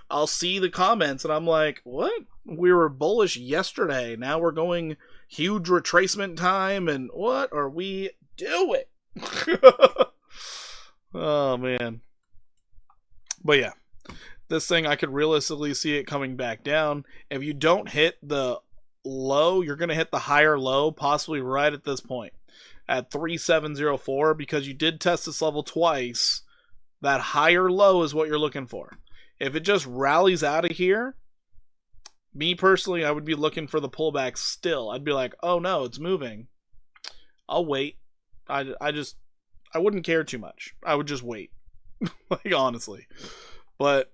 I'll see the comments and I'm like, what? We were bullish yesterday. Now we're going huge retracement time, and what are we doing? Oh man. But yeah, this thing, I could realistically see it coming back down. If you don't hit the low, you're going to hit the higher low, possibly right at this point at 3704, because you did test this level twice. That higher low is what you're looking for. If it just rallies out of here, me personally, I would be looking for the pullback still. I'd be like, oh no, it's moving. I'll wait. I wouldn't care too much. I would just wait. Like, honestly. But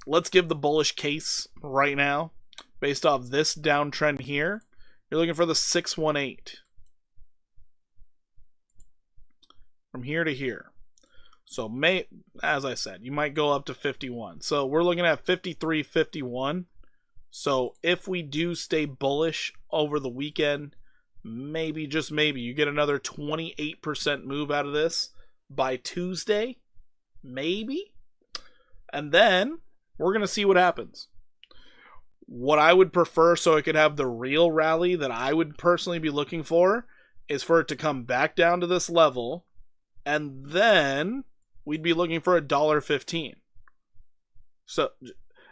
let's give the bullish case right now. Based off this downtrend here, you're looking for the 618. From here to here. So, as I said, you might go up to 51. So, we're looking at 53, 51. So, if we do stay bullish over the weekend, maybe, just maybe, you get another 28% move out of this by Tuesday. Maybe. And then, we're going to see what happens. What I would prefer, so it could have the real rally that I would personally be looking for, is for it to come back down to this level, and then we'd be looking for $1.15. So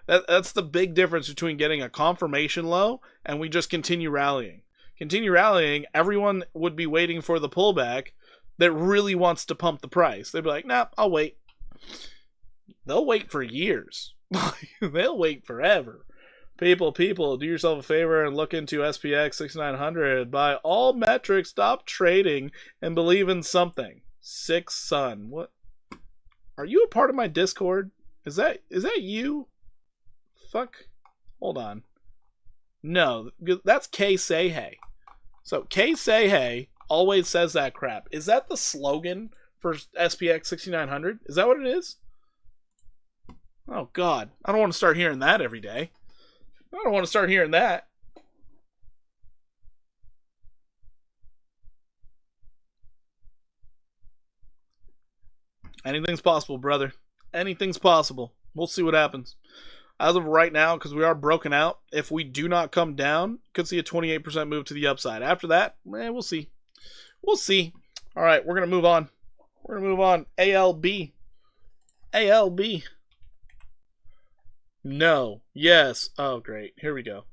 that's the big difference between getting a confirmation low and we just continue rallying. Continue rallying, everyone would be waiting for the pullback that really wants to pump the price. They'd be like, nah, I'll wait. They'll wait for years. They'll wait forever. People, do yourself a favor and look into SPX 6900. By all metrics, stop trading and believe in something. Six Sun. What? Are you a part of my Discord? Is that you? Fuck. Hold on. No, that's K Say Hey. So K Say Hey always says that crap. Is that the slogan for SPX 6900? Is that what it is? Oh God, I don't want to start hearing that every day. I don't want to start hearing that. Anything's possible, brother. Anything's possible. We'll see what happens. As of right now, because we are broken out, if we do not come down, could see a 28% move to the upside. After that, we'll see. We'll see. All right, we're going to move on. We're going to move on. ALB. ALB. No. Yes. Oh, great. Here we go.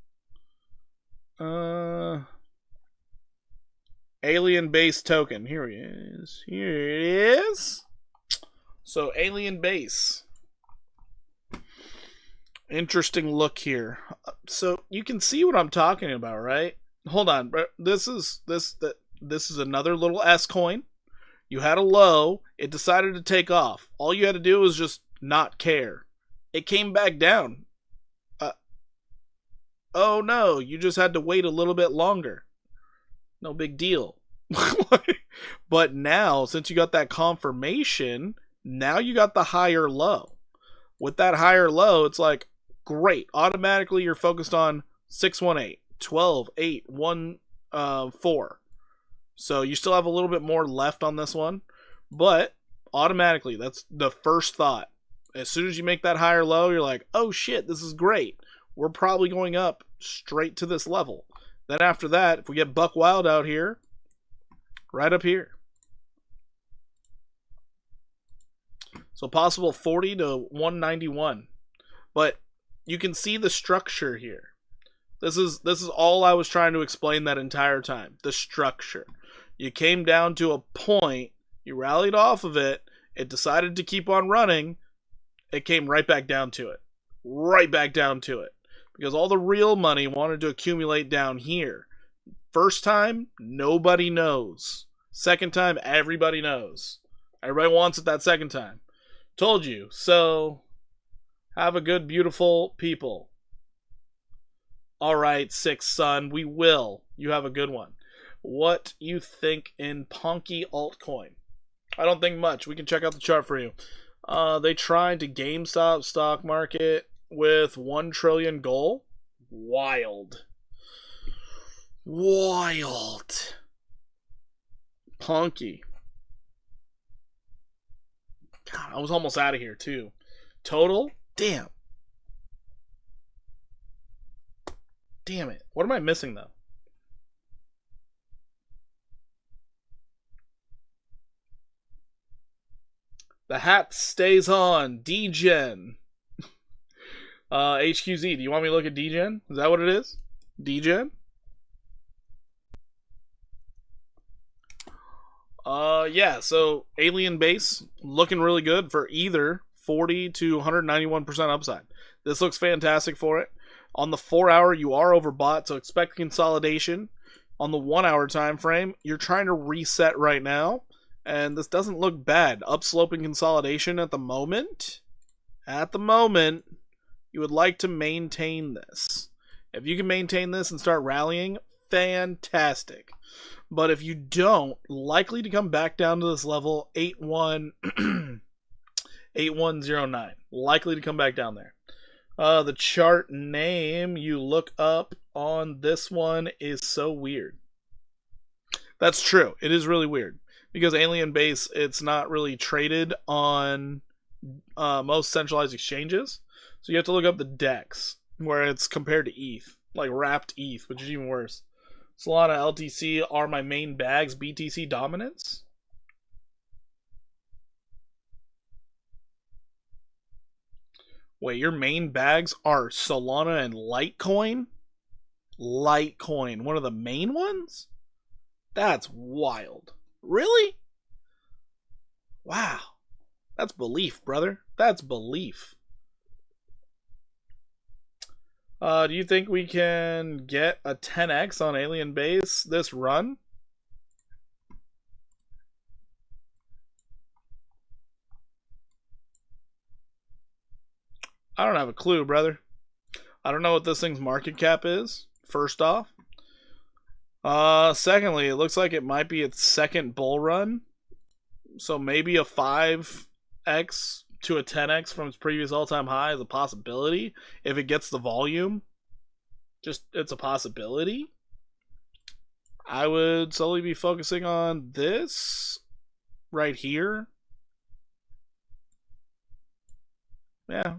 Alien base token. Here he is. Here it is. So, alien base. Interesting look here. So, you can see what I'm talking about, right? Hold on. This is another little S coin. You had a low. It decided to take off. All you had to do was just not care. It came back down. Oh no, you just had to wait a little bit longer. No big deal. But now, since you got that confirmation, now you got the higher low. With that higher low, it's like, great. Automatically, you're focused on 618, 12, 8, 1, 4. So you still have a little bit more left on this one. But automatically, that's the first thought. As soon as you make that higher low, you're like, oh shit, this is great. We're probably going up straight to this level. Then after that, if we get buck wild out here, right up here. So possible 40 to 191. But you can see the structure here. This is all I was trying to explain that entire time. The structure. You came down to a point, you rallied off of it, it decided to keep on running, it came right back down to it. Right back down to it. Because all the real money wanted to accumulate down here. First time, nobody knows. Second time, everybody knows. Everybody wants it that second time. Told you. So, have a good, beautiful people. Alright, Six Sun, we will. You have a good one. What you think in Ponky altcoin? I don't think much. We can check out the chart for you. They tried to GameStop stock market with 1 trillion goal. Wild. Wild. Ponky. God, I was almost out of here too. Total? Damn. Damn it. What am I missing though? The hat stays on. Degen. HQZ, do you want me to look at Degen? Is that what it is? Degen? Yeah, so alien base looking really good for either 40 to 191% upside. This looks fantastic for it. On the 4-hour, you are overbought, so expect consolidation. On the 1-hour time frame, you're trying to reset right now, and this doesn't look bad. Upsloping consolidation at the moment. At the moment, you would like to maintain this. If you can maintain this and start rallying, fantastic. But if you don't, likely to come back down to this level, 8109. Likely to come back down there. The chart name you look up on this one is so weird. That's true. It is really weird. Because Alien Base, it's not really traded on most centralized exchanges. So you have to look up the DEX, where it's compared to ETH. Like wrapped ETH, which is even worse. Solana LTC are my main bags. BTC dominance. Wait, your main bags are Solana and Litecoin? Litecoin, one of the main ones? That's wild. Really? Wow. That's belief, brother. That's belief. Do you think we can get a 10x on Alien Base this run? I don't have a clue, brother. I don't know what this thing's market cap is, first off. Secondly, it looks like it might be its second bull run. So maybe a 5x to a 10x from its previous all-time high is a possibility. If it gets the volume, it's a possibility. I would solely be focusing on this right here. Yeah,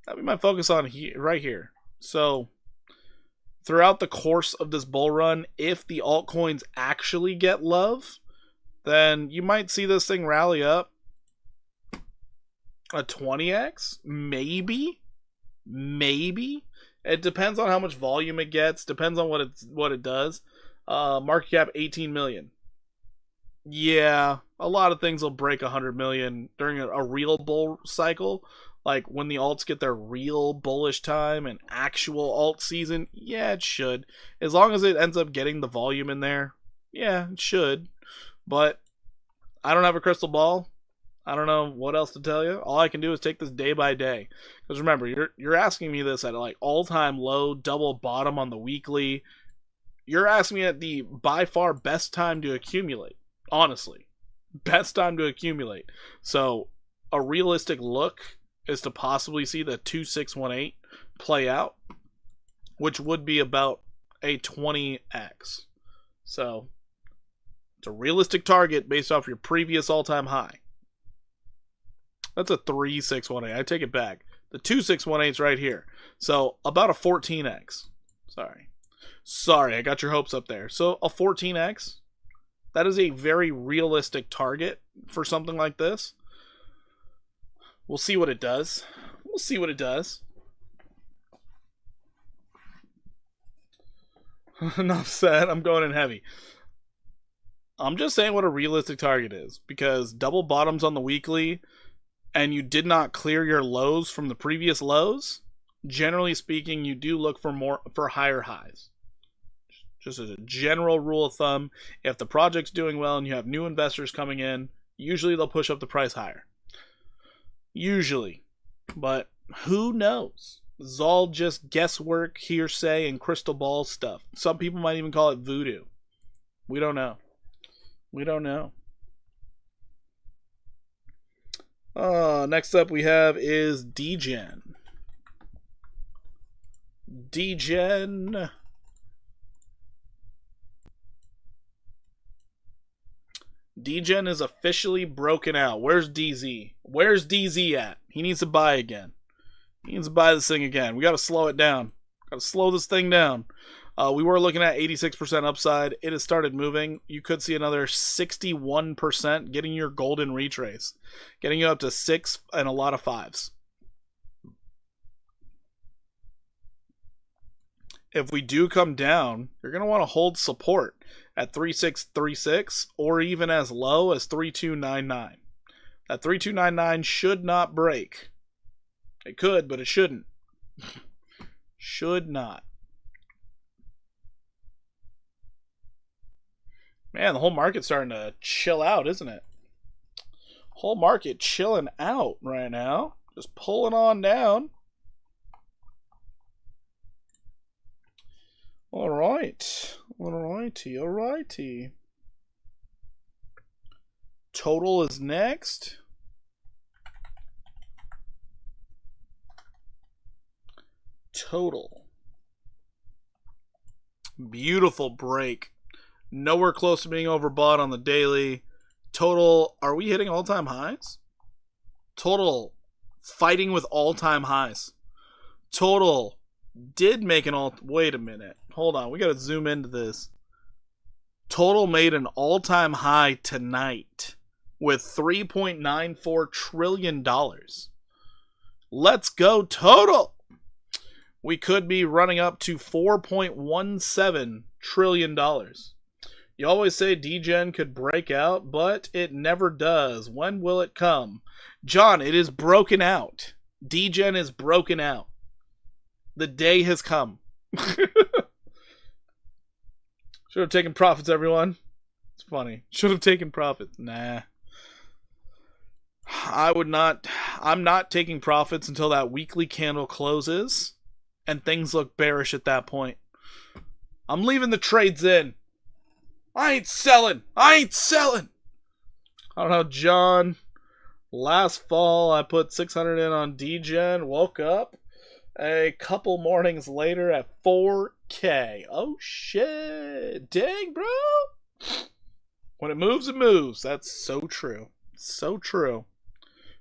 that'd be my focus on here, right here. So throughout the course of this bull run, if the altcoins actually get love, then you might see this thing rally up a 20x, maybe. It depends on how much volume it gets. Depends on what it does. Market cap 18 million. Yeah, a lot of things will break 100 million during a real bull cycle. Like when the alts get their real bullish time and actual alt season. Yeah, it should. As long as it ends up getting the volume in there. Yeah, it should. But I don't have a crystal ball. I don't know what else to tell you. All I can do is take this day by day. Because remember, you're asking me this at like all-time low, double bottom on the weekly. You're asking me at the by far best time to accumulate. Honestly. Best time to accumulate. So a realistic look is to possibly see the 2618 play out, which would be about a 20x. So it's a realistic target based off your previous all-time high. That's a 3618. I take it back. The 2618 is right here. So about a 14x. Sorry, I got your hopes up there. So a 14x. That is a very realistic target for something like this. We'll see what it does. Enough said. I'm going in heavy. I'm just saying what a realistic target is. Because double bottoms on the weekly and you did not clear your lows from the previous lows, generally speaking, you do look for higher highs. Just as a general rule of thumb, if the project's doing well and you have new investors coming in, usually they'll push up the price higher. Usually. But who knows? This is all just guesswork, hearsay, and crystal ball stuff. Some people might even call it voodoo. We don't know. Next up we have is DGen. DGen is officially broken out. Where's DZ? Where's DZ at? He needs to buy again. He needs to buy this thing again. We got to slow it down. Got to slow this thing down. We were looking at 86% upside. It has started moving. You could see another 61% getting your golden retrace. Getting you up to 6 and a lot of 5s. If we do come down, you're going to want to hold support at 3636 or even as low as 3299. That 3299 should not break. It could, but it shouldn't. Should not. Man, the whole market's starting to chill out, isn't it? Whole market chilling out right now. Just pulling on down. Alrighty. Total is next. Total. Beautiful break. Nowhere close to being overbought on the daily. Total, are we hitting all-time highs? Total, fighting with all-time highs. Total did make an wait a minute. Hold on, we gotta zoom into this. Total made an all-time high tonight with $3.94 trillion. Let's go total. We could be running up to $4.17 trillion. You always say DGen could break out, but it never does. When will it come? John, it is broken out. DGen is broken out. The day has come. Should have taken profits, everyone. It's funny. Should have taken profits. Nah. I would not. I'm not taking profits until that weekly candle closes and things look bearish at that point. I'm leaving the trades in. I ain't selling. I don't know, John. Last fall, I put 600 in on DGen. Woke up a couple mornings later at 4K. Oh, shit. Dang, bro. When it moves, it moves. That's so true. So true.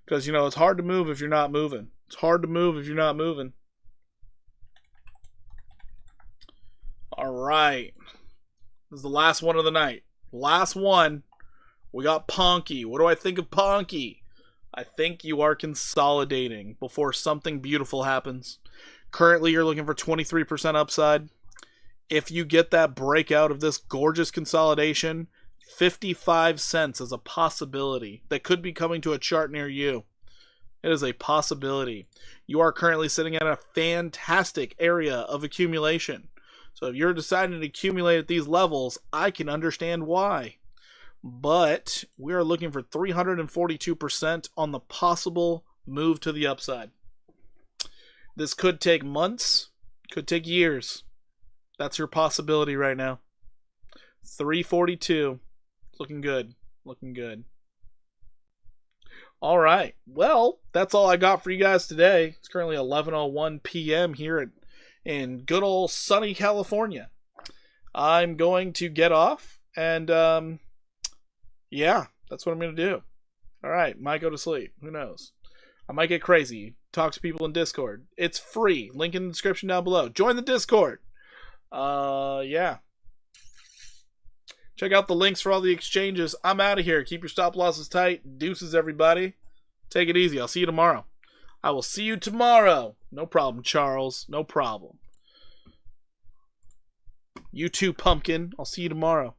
Because, you know, it's hard to move if you're not moving. It's hard to move if you're not moving. All right. This is the last one of the night. Last one. We got Ponky. What do I think of Ponky? I think you are consolidating before something beautiful happens. Currently, you're looking for 23% upside. If you get that breakout of this gorgeous consolidation, 55 cents is a possibility that could be coming to a chart near you. It is a possibility. You are currently sitting at a fantastic area of accumulation. So if you're deciding to accumulate at these levels, I can understand why. But we are looking for 342% on the possible move to the upside. This could take months, could take years. That's your possibility right now. 342. Looking good. Looking good. All right. Well, that's all I got for you guys today. It's currently 11:01 p.m. here in good old sunny California. I'm going to get off and yeah, that's what I'm going to do. All right. Might go to sleep. Who knows? I might get crazy. Talk to people in Discord. It's free. Link in the description down below. Join the Discord. Yeah. Check out the links for all the exchanges. I'm out of here. Keep your stop losses tight. Deuces, everybody. Take it easy. I'll see you tomorrow. I will see you tomorrow. No problem, Charles. No problem. You too, Pumpkin. I'll see you tomorrow.